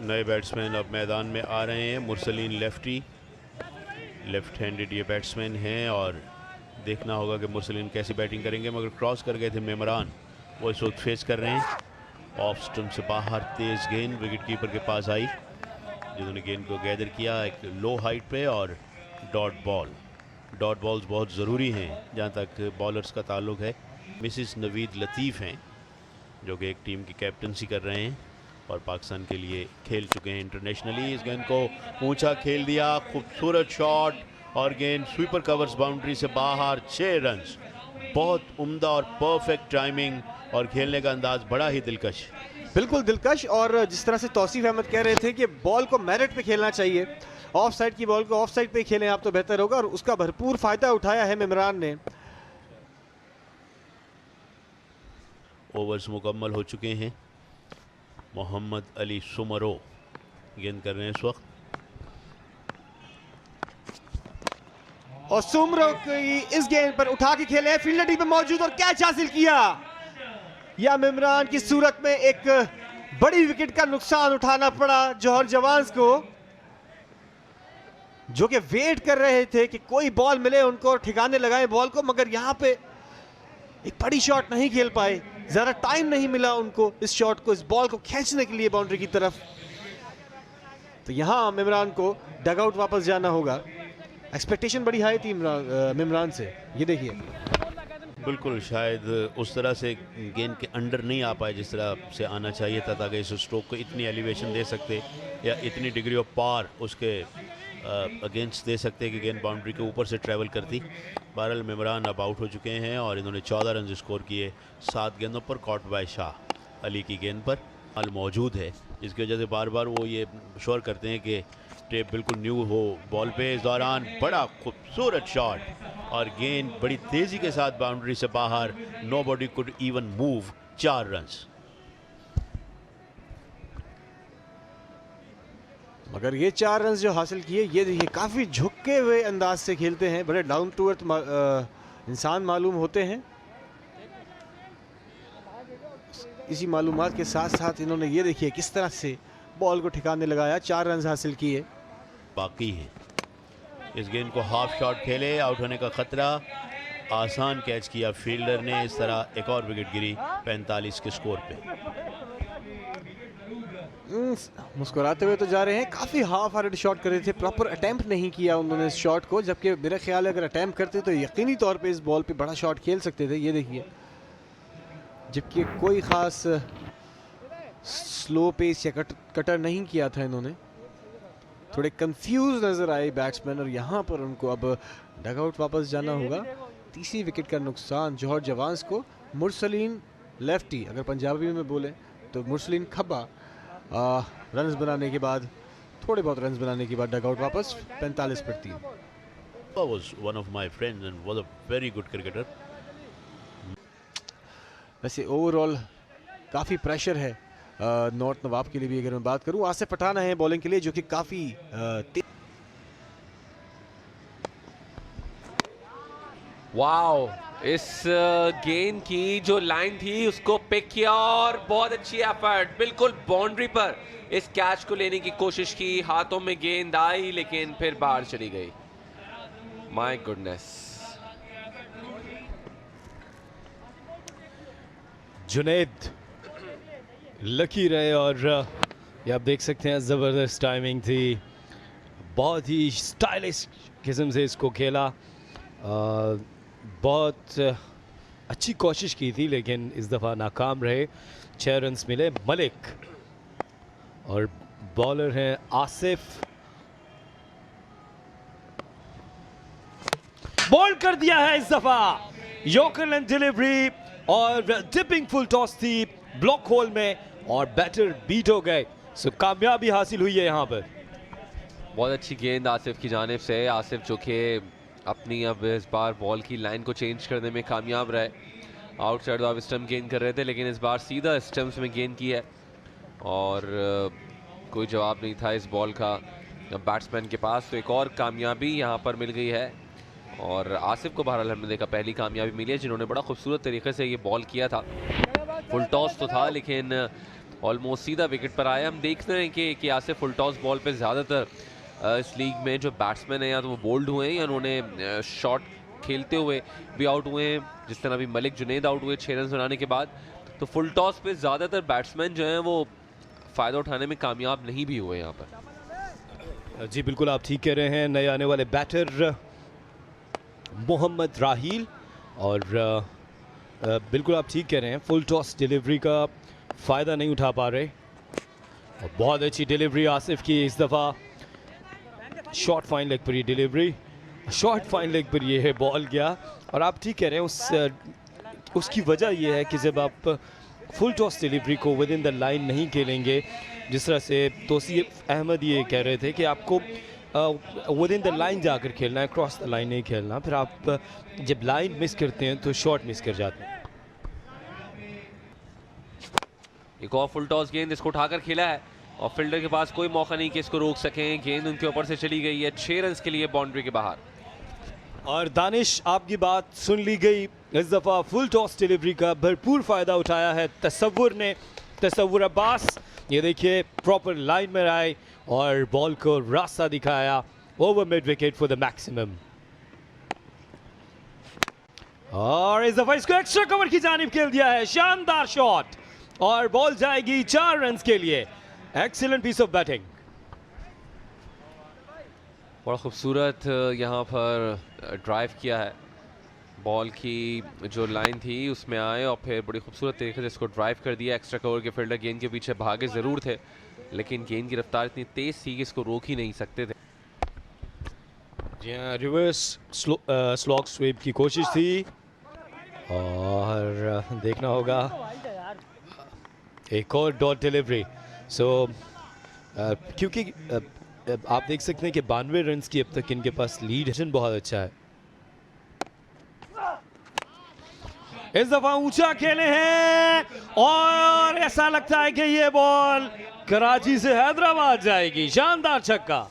नए बैट्समैन अब मैदान में आ रहे हैं। मुरसलीन लेफ्ट हैंडेड ये बैट्समैन हैं और देखना होगा कि मुरसलीन कैसी बैटिंग करेंगे। मगर क्रॉस कर गए थे मेमरान, वो इस वक्त फेस कर रहे हैं। ऑफ स्टंप से बाहर तेज गेंद विकेट कीपर के पास आई, जिन्होंने गेंद को गैदर किया एक लो हाइट पे और डॉट बॉल्स बहुत ज़रूरी हैं जहाँ तक बॉलर्स का ताल्लुक है। मिसिस नवीद लतीफ़ हैं जो कि एक टीम की कैप्टनसी कर रहे हैं और पाकिस्तान के लिए खेल चुके हैं इंटरनेशनली। इस गेंद को ऊंचा खेल दिया, खूबसूरत शॉट और गेंद स्वीपर कवर्स बाउंड्री से बाहर। 6 रन्स, बहुत उम्दा और परफेक्ट टाइमिंग और खेलने का अंदाज बड़ा ही दिलकश। बिल्कुल दिलकश। और जिस तरह से तौसीफ अहमद कह रहे थे कि बॉल को मेरिट पे खेलना चाहिए, ऑफ साइड की बॉल को ऑफ साइड पे खेलें आप तो बेहतर होगा, और उसका भरपूर फायदा उठाया है मेमरान ने। ओवर्स मुकम्मल हो चुके हैं। मोहम्मद अली सुमरो गेंद कर रहे हैं इस वक्त, और सुमरो की इस गेंद पर उठा के खेले, फील्डर टीम पे मौजूद और कैच हासिल किया। या मेमरान की सूरत में एक बड़ी विकेट का नुकसान उठाना पड़ा जौहर जवान्स को, जो कि वेट कर रहे थे कि कोई बॉल मिले उनको और ठिकाने लगाए बॉल को, मगर यहां पे एक बड़ी शॉट नहीं खेल पाए, ज़्यादा टाइम नहीं मिला उनको इस शॉट को, इस बॉल को खींचने के लिए बाउंड्री की तरफ। तो यहाँ मेमरान को डगआउट वापस जाना होगा। एक्सपेक्टेशन बड़ी हाई थी मेमरान से, ये देखिए। बिल्कुल शायद उस तरह से गेंद के अंडर नहीं आ पाए जिस तरह से आना चाहिए था, ताकि इस स्ट्रोक को इतनी एलिवेशन दे सकते या इतनी डिग्री ऑफ पार उसके अगेंस्ट दे सकते कि गेंद बाउंड्री के ऊपर से ट्रैवल करती। बहरहाल मेमरान अब आउट हो चुके हैं और इन्होंने 14 रन स्कोर किए 7 गेंदों पर। कॉट बाय शाह अली की गेंद पर हाल मौजूद है, इसकी वजह से बार बार वो ये श्योर करते हैं कि टेप बिल्कुल न्यू हो बॉल पे। इस दौरान बड़ा खूबसूरत शॉट और गेंद बड़ी तेज़ी के साथ बाउंड्री से बाहर। Nobody could even move. 4 runs. मगर ये 4 रन जो हासिल किए, ये देखिए काफ़ी झुके हुए अंदाज से खेलते हैं, बड़े डाउन टू अर्थ इंसान मालूम होते हैं। इसी मालूमात के साथ साथ इन्होंने ये देखिए किस तरह से बॉल को ठिकाने लगाया, 4 रन हासिल किए। बाकी है इस गेंद को हाफ शॉट खेले, आउट होने का खतरा, आसान कैच किया फील्डर ने। इस तरह एक और विकेट गिरी 45 के स्कोर पे। मुस्कुराते हुए तो जा रहे हैं, काफ़ी हाफ हार्ड शॉट कर रहे थे, प्रॉपर अटेम्प्ट नहीं किया उन्होंने इस शॉट को, जबकि मेरा ख्याल है अगर अटेम्प्ट करते तो यकीनी तौर पे इस बॉल पे बड़ा शॉट खेल सकते थे। ये देखिए, जबकि कोई ख़ास स्लो पेस या कटर नहीं किया था इन्होंने। थोड़े कंफ्यूज नज़र आए बैट्समैन और यहाँ पर उनको अब डगआउट वापस जाना होगा। तीसरी विकेट का नुकसान जौहर जवान्स को। मुरसलीन लेफ्टी, अगर पंजाबी में बोले तो मुरसलीन खब्बा, रन्स बनाने के बाद, थोड़े बहुत रन्स बनाने के बाद डगआउट वापस। 45 पर 3। was one of my friends and was a very good cricketer. वैसे ओवरऑल काफ़ी प्रेशर है नॉर्थ नवाब के लिए भी। अगर मैं बात करूं, आसिफ पठान है बॉलिंग के लिए, जो कि काफ़ी वाओ, इस गेंद की जो लाइन थी उसको पिक किया और बहुत अच्छी एफर्ट, बिल्कुल बाउंड्री पर इस कैच को लेने की कोशिश की। हाथों में गेंद आई लेकिन फिर बाहर चली गई। My goodness. जुनैद लकी रहे और ये आप देख सकते हैं ज़बरदस्त टाइमिंग थी, बहुत ही स्टाइलिश किस्म से इसको खेला। बहुत अच्छी कोशिश की थी लेकिन इस दफ़ा नाकाम रहे। 6 रन्स मिले। मलिक और बॉलर हैं आसिफ, बॉल कर दिया है इस दफ़ा। यॉर्कर लेंथ डिलीवरी और डिपिंग फुल टॉस थी ब्लॉक होल में और बैटर बीट हो गए। सो कामयाबी हासिल हुई है यहाँ पर। बहुत अच्छी गेंद आसिफ की जानिब से। आसिफ जो कि अपनी अब इस बार बॉल की लाइन को चेंज करने में कामयाब रहे। आउटसाइड ऑफ स्टंप गेंद कर रहे थे लेकिन इस बार सीधा स्टंप्स में गेंद की है और कोई जवाब नहीं था इस बॉल का बैट्समैन के पास। तो एक और कामयाबी यहाँ पर मिल गई है और आसिफ को बहरहाल हमने देखा पहली कामयाबी मिली है जिन्होंने बड़ा खूबसूरत तरीके से ये बॉल किया था। फुल टॉस तो था लेकिन ऑलमोस्ट सीधा विकेट पर आया। हम देखते हैं कि आसिफ फुल टॉस बॉल पे ज़्यादातर इस लीग में जो बैट्समैन हैं या तो वो बोल्ड हुए हैं या उन्होंने शॉट खेलते हुए भी आउट हुए हैं। जिस तरह भी मलिक जुनैद आउट हुए 6 रन बनाने के बाद। तो फुल टॉस पे ज़्यादातर बैट्समैन जो हैं वो फ़ायदा उठाने में कामयाब नहीं भी हुए यहाँ पर। जी बिल्कुल आप ठीक कह रहे हैं। नए आने वाले बैटर मोहम्मद राहील और बिल्कुल आप ठीक कह रहे हैं, फुल टॉस डिलीवरी का फ़ायदा नहीं उठा पा रहे। और बहुत अच्छी डिलीवरी आसिफ की इस दफ़ा। शॉर्ट फाइन लेग पर ये डिलीवरी, शॉर्ट फाइन लेग पर ये है बॉल गया। और आप ठीक कह रहे हैं उसकी वजह ये है कि जब आप फुल टॉस डिलीवरी को विद इन द लाइन नहीं खेलेंगे, जिस तरह से तौसीफ अहमद ये कह रहे थे कि आपको विद इन द लाइन जाकर खेलना है, क्रॉस द लाइन नहीं खेलना। फिर आप जब लाइन मिस करते हैं तो शॉट मिस कर जाते हैं। एक और फुल टॉस गेंद इसको उठाकर खेला है और फील्डर के पास कोई मौका नहीं कि इसको रोक सकें। गेंद उनके ऊपर से चली गई है 6 रन के लिए बाउंड्री के बाहर। और दानिश आपकी बात सुन ली गई। इस दफ़ा फुल टॉस डिलीवरी का भरपूर फ़ायदा उठाया है तसव्वुर ने, तसव्वुर अब्बास। ये देखिए प्रॉपर लाइन में आए और बॉल को रास्ता दिखाया over mid wicket for the maximum. और इस दफ़ा इसको एक्स्ट्रा कवर की जानिब खेल दिया है। शानदार शॉट और बॉल जाएगी 4 रन के लिए। Excellent piece of batting. बड़ा खूबसूरत यहाँ पर ड्राइव किया है। बॉल की जो लाइन थी उसमें आए और फिर बड़ी खूबसूरत तरीके से इसको ड्राइव कर दिया। एक्स्ट्रा कवर के फील्डर गेंद के पीछे भागे ज़रूर थे लेकिन गेंद की रफ्तार इतनी तेज़ थी कि इसको रोक ही नहीं सकते थे। जी हाँ, रिवर्स स्लॉग स्वीप की कोशिश थी और देखना होगा एक और डॉट डिलीवरी। सो क्योंकि आप देख सकते हैं कि 92 रन की अब तक इनके पास लीड है, बहुत अच्छा है। इस दफा ऊंचा खेले हैं और ऐसा लगता है कि ये बॉल कराची से हैदराबाद जाएगी। शानदार छक्का,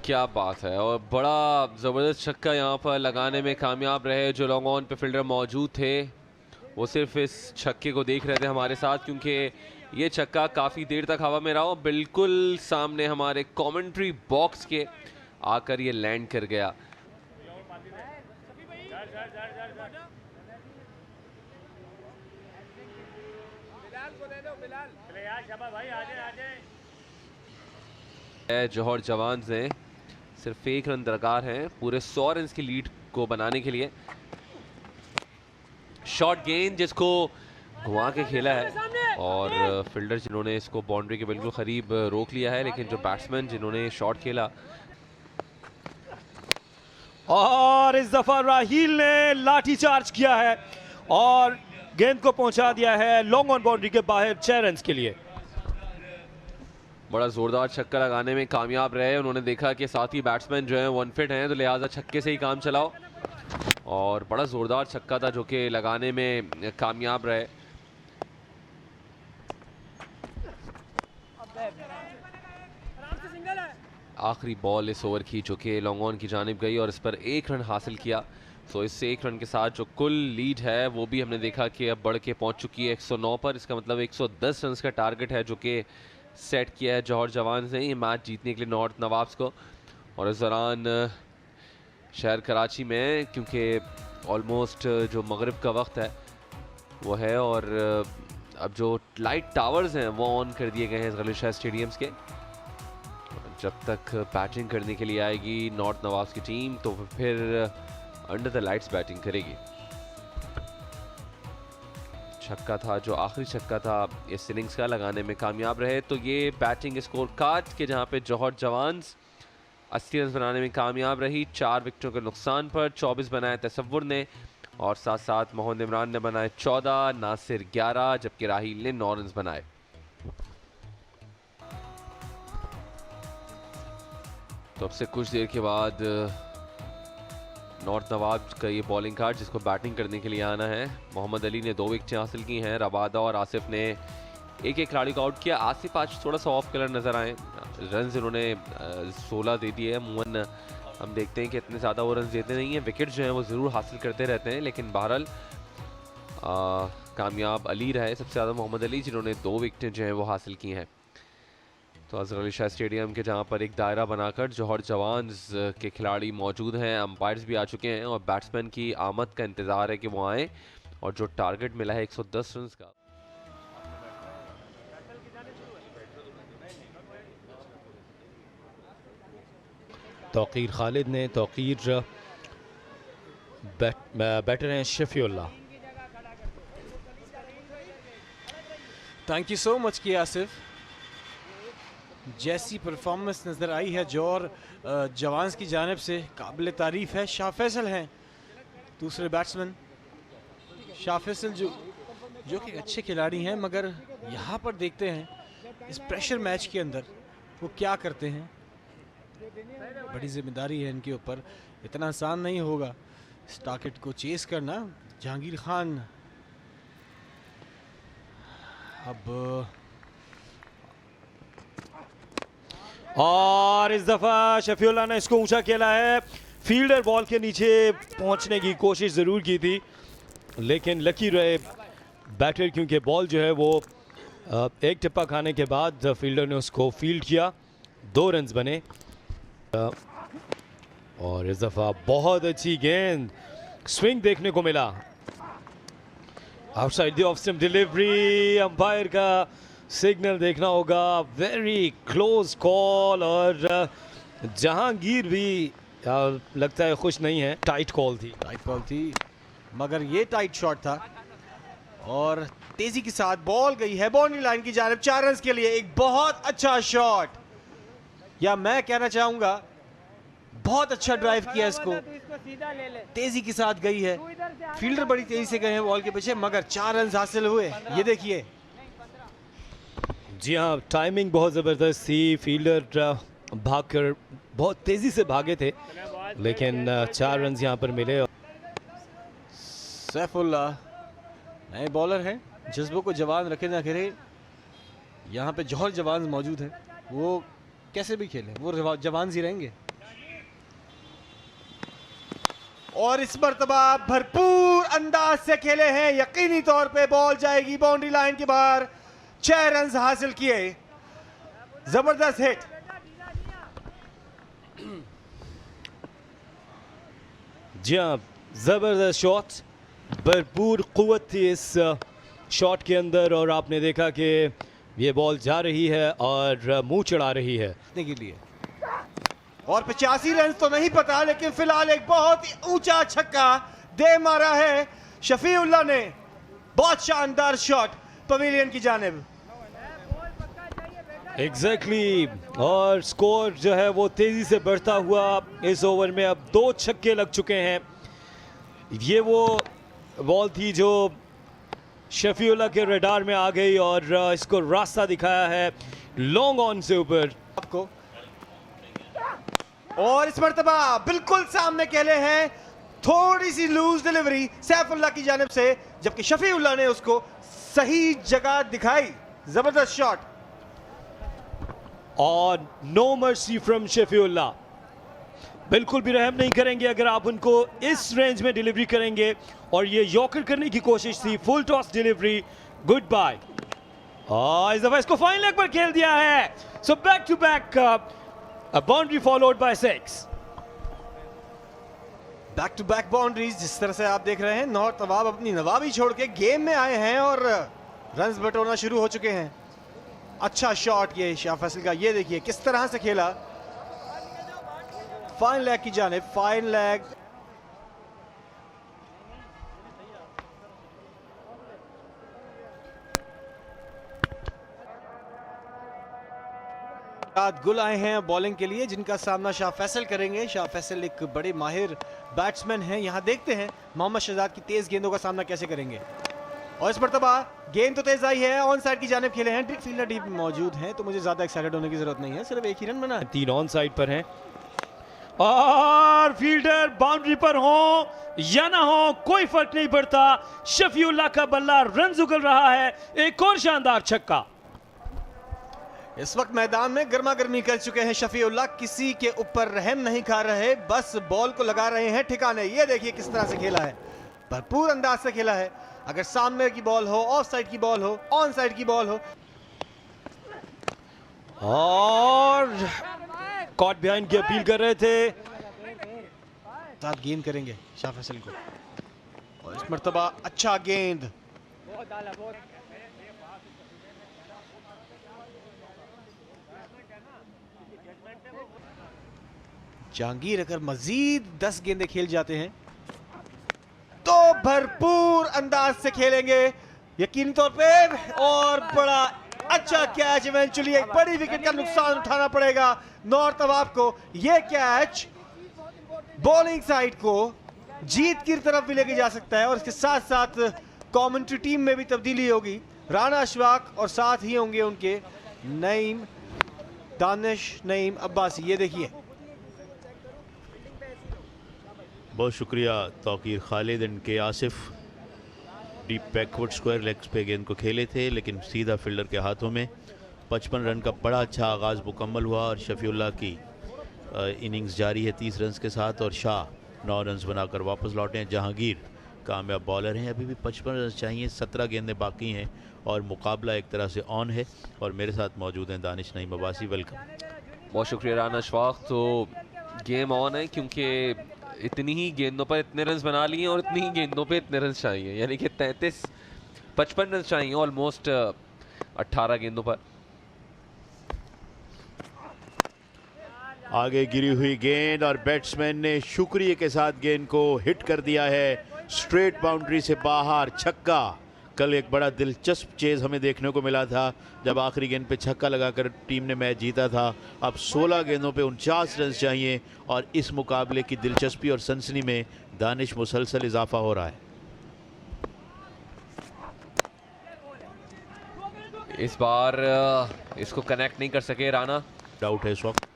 क्या बात है। और बड़ा ज़बरदस्त छक्का यहाँ पर लगाने में कामयाब रहे। जो लॉन्ग ऑन पे फील्डर मौजूद थे वो सिर्फ इस छक्के को देख रहे थे हमारे साथ, क्योंकि ये छक्का काफ़ी देर तक हवा में रहा और बिल्कुल सामने हमारे कमेंट्री बॉक्स के आकर ये लैंड कर गया। जौहर जवान ने सिर्फ 1 रन दरकार हैं पूरे 100 रन की लीड को बनाने के लिए। शॉर्ट गेंद जिसको घुमा के खेला है और फील्डर जिन्होंने इसको बाउंड्री के बिल्कुल करीब रोक लिया है, लेकिन जो बैट्समैन जिन्होंने शॉट खेला। और इस दफा राहील ने लाठी चार्ज किया है और गेंद को पहुंचा दिया है लॉन्ग ऑन बाउंड्री के बाहर 6 रन के लिए। बड़ा जोरदार छक्का लगाने में कामयाब रहे। उन्होंने देखा कि साथी बैट्समैन जो है वो अनफिट हैं, तो लिहाजा छक्के से ही काम चलाओ। और बड़ा जोरदार छक्का था जो कि लगाने में कामयाब रहे। आखिरी बॉल इस ओवर की जो कि लॉन्ग ऑन की जानिब गई और इस पर 1 रन हासिल किया। तो इस 1 रन के साथ जो कुल लीड है वो भी हमने देखा कि अब बढ़ के पहुंच चुकी है 109 पर। इसका मतलब 110 रन का टारगेट है जो कि सेट किया है जौहर जवान ने ये मैच जीतने के लिए नॉर्थ नवाब्स को। और इस दौरान शहर कराची में क्योंकि ऑलमोस्ट जो मगरिब का वक्त है वो है और अब जो लाइट टावर्स हैं वो ऑन कर दिए गए हैं गली शाह स्टेडियम्स के। जब तक बैटिंग करने के लिए आएगी नॉर्थ नवाब्स की टीम तो फिर अंडर द लाइट्स बैटिंग करेगी। छक्का था जो आखिरी छक्का था इस इनिंग्स का, लगाने में कामयाब रहे। तो ये बैटिंग स्कोर कार्ड के जहां पे जौहर जवान 80 रन बनाने में कामयाब रही 4 विकेटों के नुकसान पर। 24 बनाए तसव्वुर ने और साथ साथ मोहम्मद इमरान ने बनाए 14, नासिर 11 जबकि राहील ने 9 रन बनाए। तो अब से कुछ देर के बाद नॉर्थ नवाब का ये बॉलिंग कार्ड जिसको बैटिंग करने के लिए आना है। मोहम्मद अली ने 2 विकेटें हासिल की हैं। रबादा और आसिफ ने एक खिलाड़ी को आउट किया। आसिफ आज थोड़ा सा ऑफ कलर नज़र आए। रन इन्होंने 16 दे दिए हैं। अमूमन हम देखते हैं कि इतने ज़्यादा वो रन देते नहीं हैं। विकेट जो हैं वो ज़रूर हासिल करते रहते हैं, लेकिन बहरहाल कामयाब अली रहे सबसे ज़्यादा, मोहम्मद अली, जिन्होंने 2 विकेटें जो हैं वो हासिल की हैं। तो अजहर अली शाह स्टेडियम के जहां पर एक दायरा बनाकर जौहर जवान्स के खिलाड़ी मौजूद हैं, अंपायर्स भी आ चुके हैं और बैट्समैन की आमद का इंतज़ार है कि वो आएँ। और जो टारगेट मिला है 110 रन का, तौकीर खालिद ने, तौकीर बैटर हैं Shafiullah. Thank you so much की आसिफ। जैसी परफॉर्मेंस नज़र आई है जौहर जवान्स की जानिब से, काबिल तारीफ़ है। शाह फैसल हैं दूसरे बैट्समैन। शाह फैसल जो कि अच्छे खिलाड़ी हैं, मगर यहाँ पर देखते हैं इस प्रेशर मैच के अंदर वो क्या करते हैं। बड़ी जिम्मेदारी है इनके ऊपर, इतना आसान नहीं होगा इस टारगेट को चेस करना। जहांगीर खान अब, और इस दफा शफीउल्लाह ने इसको ऊंचा खेला है। फील्डर बॉल के नीचे पहुंचने की कोशिश जरूर की थी, लेकिन लकी रहे बैटर, क्योंकि बॉल जो है वो एक टिप्पा खाने के बाद फील्डर ने उसको फील्ड किया। 2 रन्स बने। और इस दफा बहुत अच्छी गेंद, स्विंग देखने को मिला। Outside the off stump delivery, umpire का सिग्नल देखना होगा। वेरी क्लोज कॉल, और जहांगीर भी लगता है खुश नहीं है। टाइट कॉल थी, मगर ये टाइट शॉट था और तेजी के साथ बॉल गई है बाउंड्री लाइन की जानिब 4 रन के लिए। एक बहुत अच्छा शॉट, या मैं कहना चाहूंगा बहुत अच्छा ड्राइव किया इसको, तेजी के साथ गई है। फील्डर बड़ी तेजी से गए हैं बॉल के पीछे, मगर 4 रन हासिल हुए। ये देखिए, जी हाँ, टाइमिंग बहुत ज़बरदस्त थी। फील्डर भागकर बहुत तेज़ी से भागे थे, लेकिन 4 रन यहाँ पर मिले। सैफुल्लाह नए बॉलर हैं, जज्बों को जवान रखे ना करे। यहाँ पे जौहर जवान मौजूद हैं, वो कैसे भी खेलें वो जवान ही रहेंगे। और इस मर्तबा भरपूर अंदाज से खेले हैं, यकीनी तौर पे बॉल जाएगी बाउंड्री लाइन के बाहर। 6 रन हासिल किए, जबरदस्त हिट। जी हाँ, जबरदस्त शॉट, भरपूर कुव्वत थी इस शॉट के अंदर, और आपने देखा कि ये बॉल जा रही है और मुंह चढ़ा रही है के लिए। और 85 रन तो नहीं पता, लेकिन फिलहाल एक बहुत ही ऊंचा छक्का दे मारा है शफीउल्लाह ने। बहुत शानदार शॉट पवेलियन की जानिब। एग्जैक्टली और स्कोर जो है वो तेजी से बढ़ता हुआ इस ओवर में अब 2 छक्के लग चुके हैं। ये वो बॉल थी जो शफीउल्लाह के रडार में आ गई और इसको रास्ता दिखाया है लॉन्ग ऑन से ऊपर आपको। और इस मर्तबा बिल्कुल सामने खेले हैं, थोड़ी सी लूज डिलीवरी सैफुल्लाह की जानिब से, जबकि शफीउल्लाह ने उसको सही जगह दिखाई। जबरदस्त शॉट और नो मर्सी फ्रॉम शफीउल्लाह। बिल्कुल भी रहम नहीं करेंगे अगर आप उनको इस रेंज में डिलीवरी करेंगे, और ये यॉर्कर करने की कोशिश थी, full toss delivery, goodbye. इस दफा इसको फाइन लेग पर खेल दिया है, so back to back boundary followed by 6। Back to back boundaries. जिस तरह से आप देख रहे हैं, नॉर्थ नवाब अपनी नवाबी छोड़ के गेम में आए हैं और रन्स बटोरना शुरू हो चुके हैं। अच्छा शॉट ये शाह फैसल का, ये देखिए किस तरह से खेला, फाइन लेग की जानिब, फाइन लेग। गुल आए हैं बॉलिंग के लिए, जिनका सामना शाह फैसल करेंगे। शाह फैसल एक बड़े माहिर बैट्समैन हैं। यहां देखते हैं मोहम्मद शहजाद की तेज गेंदों का सामना कैसे करेंगे। और इस मर्तबा गेंद तो तेज आई है, ऑन साइड की जानिब खेले हैं। फील्डर डीप मौजूद हैं, तो मुझे ज्यादा एक्साइटेड होने की जरूरत नहीं है, सिर्फ एक ही रन बना है। 3 ऑन साइड पर हैं। और फील्डर बाउंड्री पर हो या ना हो कोई फर्क नहीं पड़ता, शफीउल्लाह का बल्ला रन उगल रहा है। एक और शानदार छक्का। इस वक्त मैदान में गर्मा गर्मी कर चुके हैं शफीउल्लाह, किसी के ऊपर रहम नहीं खा रहे, बस बॉल को लगा रहे हैं ठिकाने। ये देखिए किस तरह से खेला है, भरपूर अंदाज से खेला है। अगर सामने की बॉल हो, ऑफ साइड की बॉल हो, ऑन साइड की बॉल हो, और कॉट बिहाइंड की अपील कर रहे थे, साथ गेंद करेंगे शाह फैसल को, और इस मर्तबा अच्छा गेंद। जहांगीर अगर मजीद 10 गेंदें खेल जाते हैं तो भरपूर अंदाज से खेलेंगे यकीनी तौर पे, और बड़ा अच्छा कैच। इवेंचुअली एक बड़ी विकेट का नुकसान उठाना पड़ेगा नॉर्थ नवाब को। यह कैच बॉलिंग साइड को जीत की तरफ भी लेके जा सकता है, और इसके साथ साथ कमेंट्री टीम में भी तब्दीली होगी। राना अशफाक और साथ ही होंगे उनके नईम दानिश, नईम अब्बासी। ये देखिए, बहुत शुक्रिया तौकीर खालिद एंड के Asif. Deep backward square legs पे गेंद को खेले थे, लेकिन सीधा फील्डर के हाथों में। 55 रन का बड़ा अच्छा आगाज़ मुकम्मल हुआ, और शफीउल्लाह की इनिंग्स जारी है 30 रन के साथ, और शाह 9 रन बनाकर वापस लौटे हैं। जहांगीर कामयाब बॉलर हैं, अभी भी 55 रन चाहिए, 17 गेंदें बाकी हैं, और मुकाबला एक तरह से ऑन है। और मेरे साथ मौजूद हैं दानिश नईम अब्बासी। वेलकम। बहुत शुक्रिया राना अशफाक। तो गेम ऑन है, क्योंकि इतनी ही गेंदों पर इतने रन बना लिए और इतनी ही गेंदों पे इतने रन चाहिए, यानी कि 55 रन चाहिए ऑलमोस्ट 18 गेंदों पर। आगे गिरी हुई गेंद, और बैट्समैन ने शुक्रिया के साथ गेंद को हिट कर दिया है स्ट्रेट बाउंड्री से बाहर। छक्का। कल एक बड़ा दिलचस्प चेज हमें देखने को मिला था, जब आखिरी गेंद पे छक्का लगाकर टीम ने मैच जीता था। अब 16 गेंदों पे 49 रन चाहिए, और इस मुकाबले की दिलचस्पी और सनसनी में दानिश मुसलसल इजाफा हो रहा है। इस बार इसको कनेक्ट नहीं कर सके राना। डाउट है इस वक्त।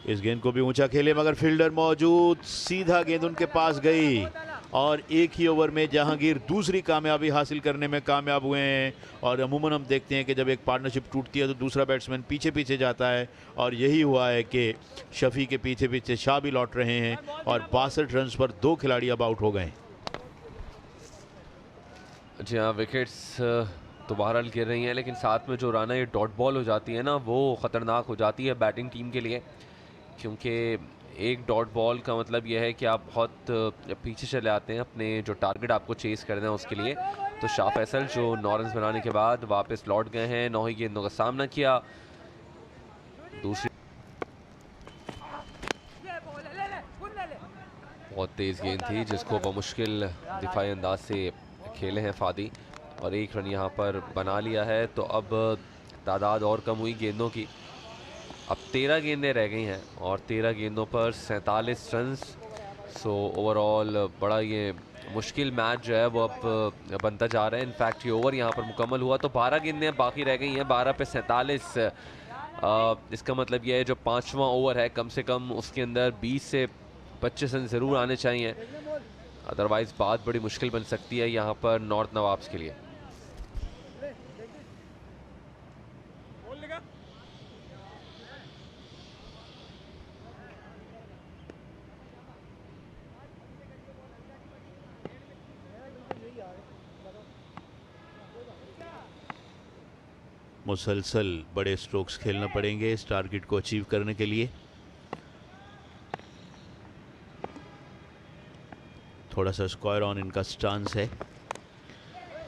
इस गेंद को भी ऊंचा खेले, मगर फील्डर मौजूद, सीधा गेंद उनके पास गई, और एक ही ओवर में जहांगीर दूसरी कामयाबी हासिल करने में कामयाब हुए हैं। और अमूमन हम देखते हैं कि जब एक पार्टनरशिप टूटती है तो दूसरा बैट्समैन पीछे पीछे जाता है, और यही हुआ है कि शफी के पीछे पीछे शाह भी लौट रहे हैं, और 62 रन पर 2 खिलाड़ी अब आउट हो गए। जी हाँ, विकेट्स तो बहरहाल गिर रही हैं, लेकिन साथ में जो राना ये डॉट बॉल हो जाती है ना, वो ख़तरनाक हो जाती है बैटिंग टीम के लिए, क्योंकि एक डॉट बॉल का मतलब यह है कि आप बहुत पीछे चले आते हैं अपने जो टारगेट आपको चेस करना है उसके लिए। तो शाह फैसल जो 9 रन बनाने के बाद वापस लौट गए हैं, 9 ही गेंदों का सामना किया। दूसरी बहुत तेज़ गेंद थी, जिसको बमुश्किल दिफाई अंदाज से खेले हैं फादी, और 1 रन यहाँ पर बना लिया है। तो अब तादाद और कम हुई गेंदों की, अब 13 गेंदें रह गई हैं, और 13 गेंदों पर 47 रन। सो ओवरऑल बड़ा ये मुश्किल मैच जो है वो अब बनता जा रहा है। इनफैक्ट ये ओवर यहाँ पर मुकम्मल हुआ तो 12 गेंदें बाकी रह गई हैं, 12 पे 47। इसका मतलब ये है जो 5वां ओवर है, कम से कम उसके अंदर 20 से 25 रन ज़रूर आने चाहिए, अदरवाइज़ बात बड़ी मुश्किल बन सकती है यहाँ पर नॉर्थ नवाब्स के लिए। मुसलसल बड़े स्ट्रोक्स खेलना पड़ेंगे इस टारगेट को अचीव करने के लिए। थोड़ा सा स्क्वायर ऑन इनका स्टांस है,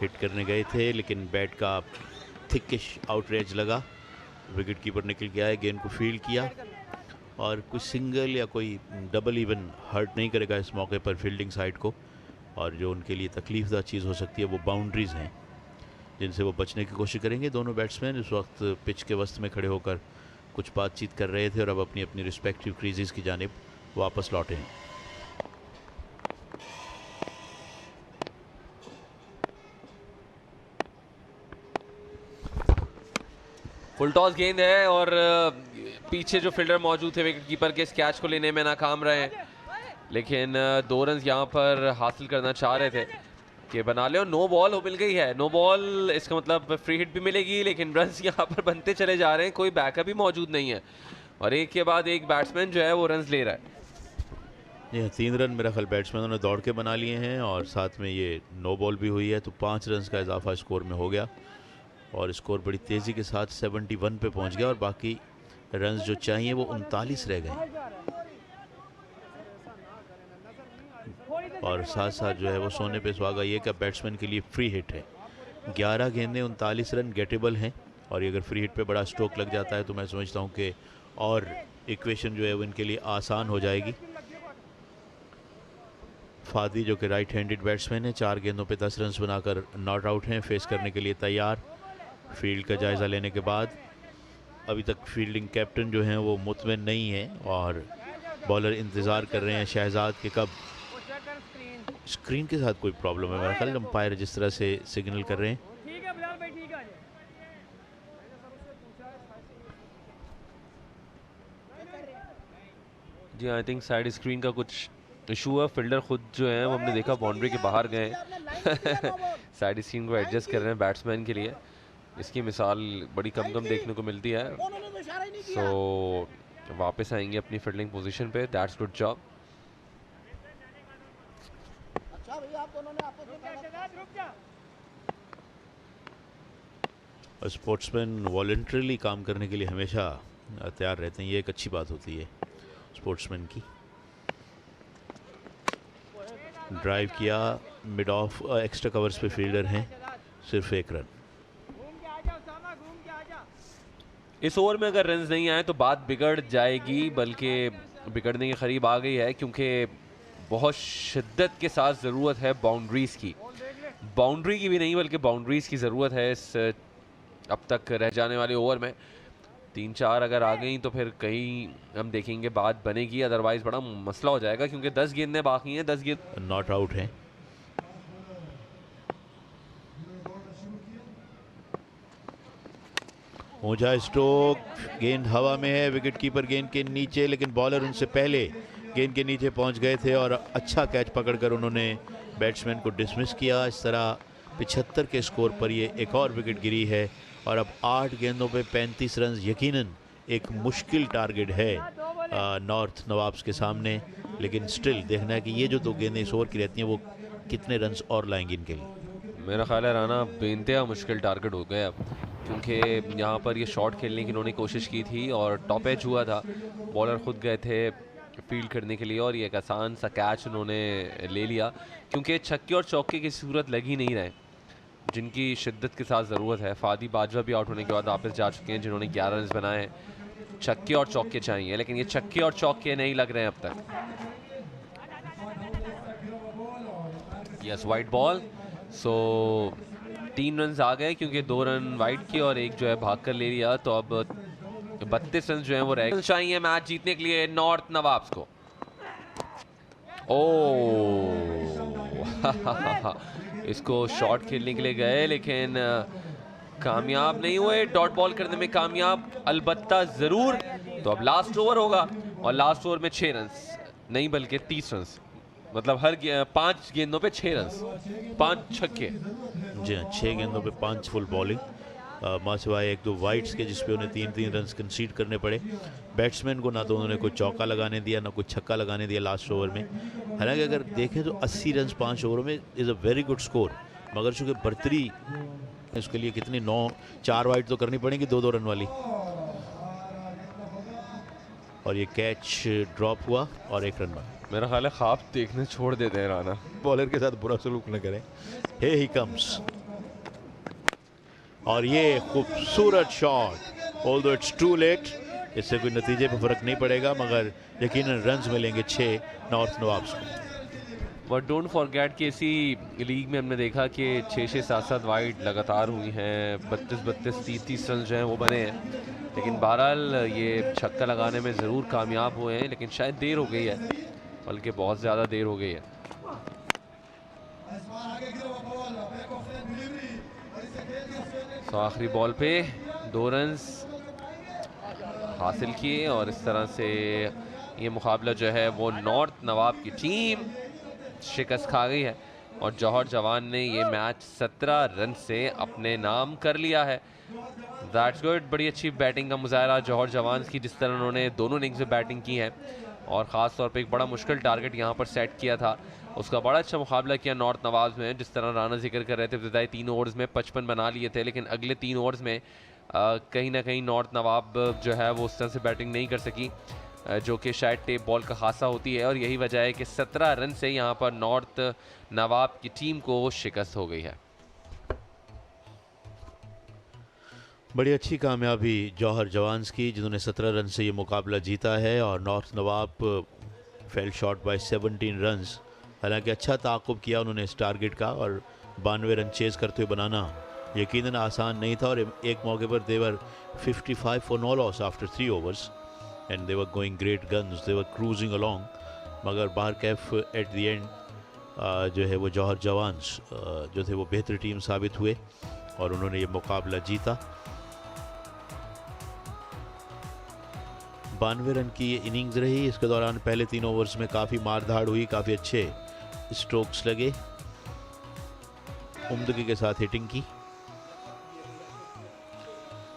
हिट करने गए थे लेकिन बैट का थिकिश आउटरेज लगा, विकेट कीपर निकल गया है, गेंद को फील्ड किया, और कोई सिंगल या कोई डबल इवन हर्ट नहीं करेगा इस मौके पर फील्डिंग साइड को। और जो उनके लिए तकलीफदा चीज़ हो सकती है वो बाउंड्रीज़ हैं, जिनसे वो बचने की कोशिश करेंगे। दोनों बैट्समैन इस वक्त पिच के वस्त में खड़े होकर कुछ बातचीत कर रहे थे, और अब अपनी अपनी रिस्पेक्टिव क्रीजेस की जानिब वापस लौटे हैं। फुल टॉस गेंद है, और पीछे जो फील्डर मौजूद थे विकेट कीपर के इस कैच को लेने में नाकाम रहे हैं, लेकिन 2 रन यहाँ पर हासिल करना चाह रहे थे कि बना ले। और नो बॉल हो मिल गई है। नो बॉल इसका मतलब फ्री हिट भी मिलेगी, लेकिन रन्स यहाँ पर बनते चले जा रहे हैं, कोई बैकअप भी मौजूद नहीं है और एक के बाद एक बैट्समैन जो है वो रन्स ले रहा है। ये 3 रन मेरा ख्याल बैट्समैनों ने दौड़ के बना लिए हैं और साथ में ये नो बॉल भी हुई है, तो 5 रन का इजाफा स्कोर में हो गया और स्कोर बड़ी तेज़ी के साथ 71 पे पहुंच गया और बाकी रन जो चाहिए वो 39 रह गए और साथ साथ जो है वो सोने पे सुहागा ये कि बैट्समैन के लिए फ्री हिट है। 11 गेंदें 39 रन गेटेबल हैं और ये अगर फ्री हिट पे बड़ा स्ट्रोक लग जाता है तो मैं समझता हूँ कि और इक्वेशन जो है वो इनके लिए आसान हो जाएगी। फादी जो कि राइट हैंडेड बैट्समैन है, 4 गेंदों पे 10 रन बनाकर नॉट आउट हैं, फेस करने के लिए तैयार। फील्ड का जायज़ा लेने के बाद अभी तक फील्डिंग कैप्टन जो हैं वो मुतमिन नहीं है और बॉलर इंतज़ार कर रहे हैं शहजाद के कब स्क्रीन के साथ कोई प्रॉब्लम है। मेरा ख्याल अंपायर जिस तरह से सिग्नल कर रहे हैं। जी आई थिंक साइड स्क्रीन का कुछ इशू है। फील्डर खुद जो है वो हमने देखा बाउंड्री के बाहर गए साइड स्क्रीन को एडजस्ट कर रहे हैं बैट्समैन के लिए। इसकी मिसाल बड़ी कम देखने को मिलती है। सो वापस आएंगे अपनी फील्डिंग पोजीशन पे। That's good job. Sportsman voluntarily काम करने के लिए हमेशा तैयार रहते हैं, ये एक अच्छी बात होती है स्पोर्ट्समैन की। ड्राइव किया मिड ऑफ, एक्स्ट्रा कवर्स पे फील्डर हैं, सिर्फ 1 रन। इस ओवर में अगर रन्स नहीं आए तो बात बिगड़ जाएगी, बल्कि बिगड़ने के करीब आ गई है, क्योंकि बहुत शिद्दत के साथ ज़रूरत है बाउंड्रीज़ की। बाउंड्री की भी नहीं बल्कि बाउंड्रीज़ की ज़रूरत है इस अब तक रह जाने वाले ओवर में। 3-4 अगर आ गई तो फिर कहीं हम देखेंगे बात बनेगी, अदरवाइज बड़ा मसला हो जाएगा, क्योंकि 10 गेंदें बाकी हैं। 10 गेंद नॉट आउट हैं। ऊंचा स्ट्रोक, गेंद हवा में है, विकेट कीपर गेंद के नीचे, लेकिन बॉलर उनसे पहले गेंद के नीचे पहुंच गए थे और अच्छा कैच पकड़कर उन्होंने बैट्समैन को डिसमिस किया। इस तरह 75 के स्कोर पर ये एक और विकेट गिरी है और अब 8 गेंदों पे 35 रन यकीनन एक मुश्किल टारगेट है नॉर्थ नवाब्स के सामने, लेकिन स्टिल देखना है कि ये जो 2 गेंदें इस ओवर की रहती हैं वो कितने रन और लाएंगी इनके लिए। मेरा ख्याल है राना बेइंतहा मुश्किल टारगेट हो गया अब, क्योंकि यहाँ पर ये शॉट खेलने की इन्होंने कोशिश की थी और टॉप एज हुआ था। बॉलर खुद गए थे फील्ड करने के लिए और ये एक आसान सा कैच उन्होंने ले लिया, क्योंकि छक्के और चौके की सूरत लग ही नहीं रहे जिनकी शिद्दत के साथ ज़रूरत है। फादी बाजवा भी आउट होने के बाद वापस जा चुके हैं, जिन्होंने 11 रन बनाए हैं। छक्के और चौके चाहिए, लेकिन ये छक्के और चौके नहीं लग रहे हैं अब तक। Yes, wide ball. So 3 run आ गए, क्योंकि 2 रन वाइड के और एक जो है भाग कर ले लिया, तो अब 32 रन जो है वो रह चाहिए मैच जीतने के लिए नॉर्थ नवाब्स को। इसको शॉट खेलने के लिए गए, लेकिन कामयाब नहीं हुए। डॉट बॉल करने में कामयाब अलबत्ता ज़रूर। तो अब लास्ट ओवर होगा और लास्ट ओवर में 6 रन नहीं बल्कि 30 रन, मतलब हर 5 गेंदों पे 6 रन, 5 छक्के। जी हाँ, 6 गेंदों पे 5 फुल बॉलिंग, माँ सिवाय 1-2 वाइड्स के जिसपे उन्हें 3-3 रन कंसीड करने पड़े। बैट्समैन को ना तो उन्होंने कोई चौका लगाने दिया ना कोई छक्का लगाने दिया लास्ट ओवर में। हालांकि अगर देखें तो 80 रन 5 ओवरों में is a very good score, मगर चूँकि बर्तरी उसके लिए कितनी 4 वाइड तो करनी पड़ेगी 2-2 रन वाली। और ये कैच ड्रॉप हुआ और 1 रन बना। मेरा ख्याल है ख्वाब देखने छोड़ देते हैं राना। बॉलर के साथ बुरा सलूक न करें। हे ही कम्स और ये खूबसूरत shot, although it's too late, इससे कोई नतीजे पे फर्क नहीं पड़ेगा, मगर यकीनन रन्स मिलेंगे 6 नॉर्थ नवाब्स को। बट डोंट फॉरगेट कि इसी लीग में हमने देखा कि 6-6, 7-7 वाइड लगातार हुई हैं, 32-32, 30-30 रन जो हैं वो बने हैं। लेकिन बहरहाल ये छक्का लगाने में ज़रूर कामयाब हुए हैं, लेकिन शायद देर हो गई है, बल्कि बहुत ज़्यादा देर हो गई है। तो आखिरी बॉल पे 2 रन हासिल किए और इस तरह से ये मुकाबला जो है वो नॉर्थ नवाब की टीम शिकस्त खा गई है और जौहर जवान ने ये मैच 17 रन से अपने नाम कर लिया है। That's good. बड़ी अच्छी बैटिंग का मुजाहरा जौहर जवान की, जिस तरह उन्होंने दोनों इनिंग्स में बैटिंग की है और ख़ास तौर पे एक बड़ा मुश्किल टारगेट यहाँ पर सेट किया था, उसका बड़ा अच्छा मुकाबला किया नॉर्थ नवाब में। जिस तरह राना जिक्र कर रहे थे, इब्तदाई 3 ओवर्स में 55 बना लिए थे, लेकिन अगले 3 ओवर्स में कहीं ना कहीं नॉर्थ नवाब जो है वो उस तरह से बैटिंग नहीं कर सकी, जो कि शायद टेप बॉल का खासा होती है और यही वजह है कि 17 रन से यहाँ पर नॉर्थ नवाब की टीम को शिकस्त हो गई है। बड़ी अच्छी कामयाबी जौहर जवान्स की, जिन्होंने 17 रन से ये मुकाबला जीता है और नॉर्थ नवाब फेल शॉर्ट बाय 17 रन्स। हालांकि अच्छा ताक़ुब किया उन्होंने इस टारगेट का और 92 रन चेज़ करते हुए बनाना यकीनन आसान नहीं था और एक मौके पर they were 55 for no loss after 3 overs and they were going great guns, they were cruising along, मगर बाहर कैफ एट द एंड जो है वो जौहर जवान्स जो थे वो बेहतर टीम साबित हुए और उन्होंने ये मुकाबला जीता। 92 रन की ये इनिंग्स रही। इसके दौरान पहले 3 ओवर्स में काफ़ी मारधाड़ हुई, काफ़ी अच्छे स्ट्रोक्स लगे, उम्दगी के साथ हिटिंग की।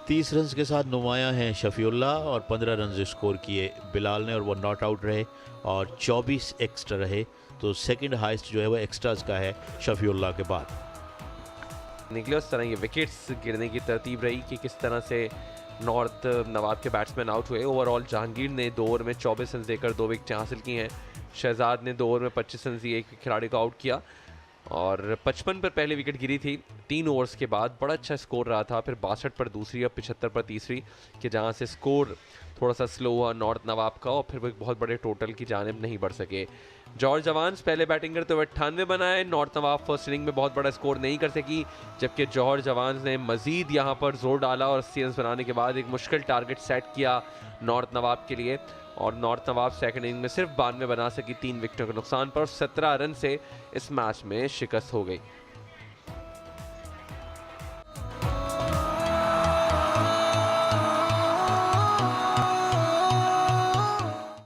30 रन के साथ नुमाया हैं शफीउल्लाह और 15 रन स्कोर किए बिलाल ने और वो नॉट आउट रहे और 24 एक्स्ट्रा रहे, तो सेकंड हाईएस्ट जो है वो एक्स्ट्राज का है शफीउल्लाह के बाद निकले। उस तरह ये विकेट्स गिरने की तरतीब रही कि किस तरह से नॉर्थ नवाब के बैट्समैन आउट हुए। ओवरऑल जहांगीर ने 2 ओवर में 24 रन देकर 2 विकेटें हासिल की हैं। शहजाद ने 2 ओवर में 25 रन दिए, एक खिलाड़ी को आउट किया और 55 पर पहले विकेट गिरी थी 3 ओवर्स के बाद। बड़ा अच्छा स्कोर रहा था, फिर 62 पर दूसरी और 75 पर तीसरी, कि जहां से स्कोर थोड़ा सा स्लो हुआ नॉर्थ नवाब का और फिर वो एक बहुत बड़े टोटल की जानिब नहीं बढ़ सके। जौहर जवान्स पहले बैटिंग करते हुए 98 बनाए। नॉर्थ नवाब फर्स्ट इनिंग में बहुत बड़ा स्कोर नहीं कर सकी, जबकि जौहर जवान्स ने मजीद यहाँ पर जोर डाला और 80 रन बनाने के बाद एक मुश्किल टारगेट सेट किया नॉर्थ नवाब के लिए और नॉर्थ नवाब सेकंड इनिंग में सिर्फ 92 बना सकी 3 विकेटों के नुकसान पर। 17 रन से इस मैच में शिकस्त हो गई।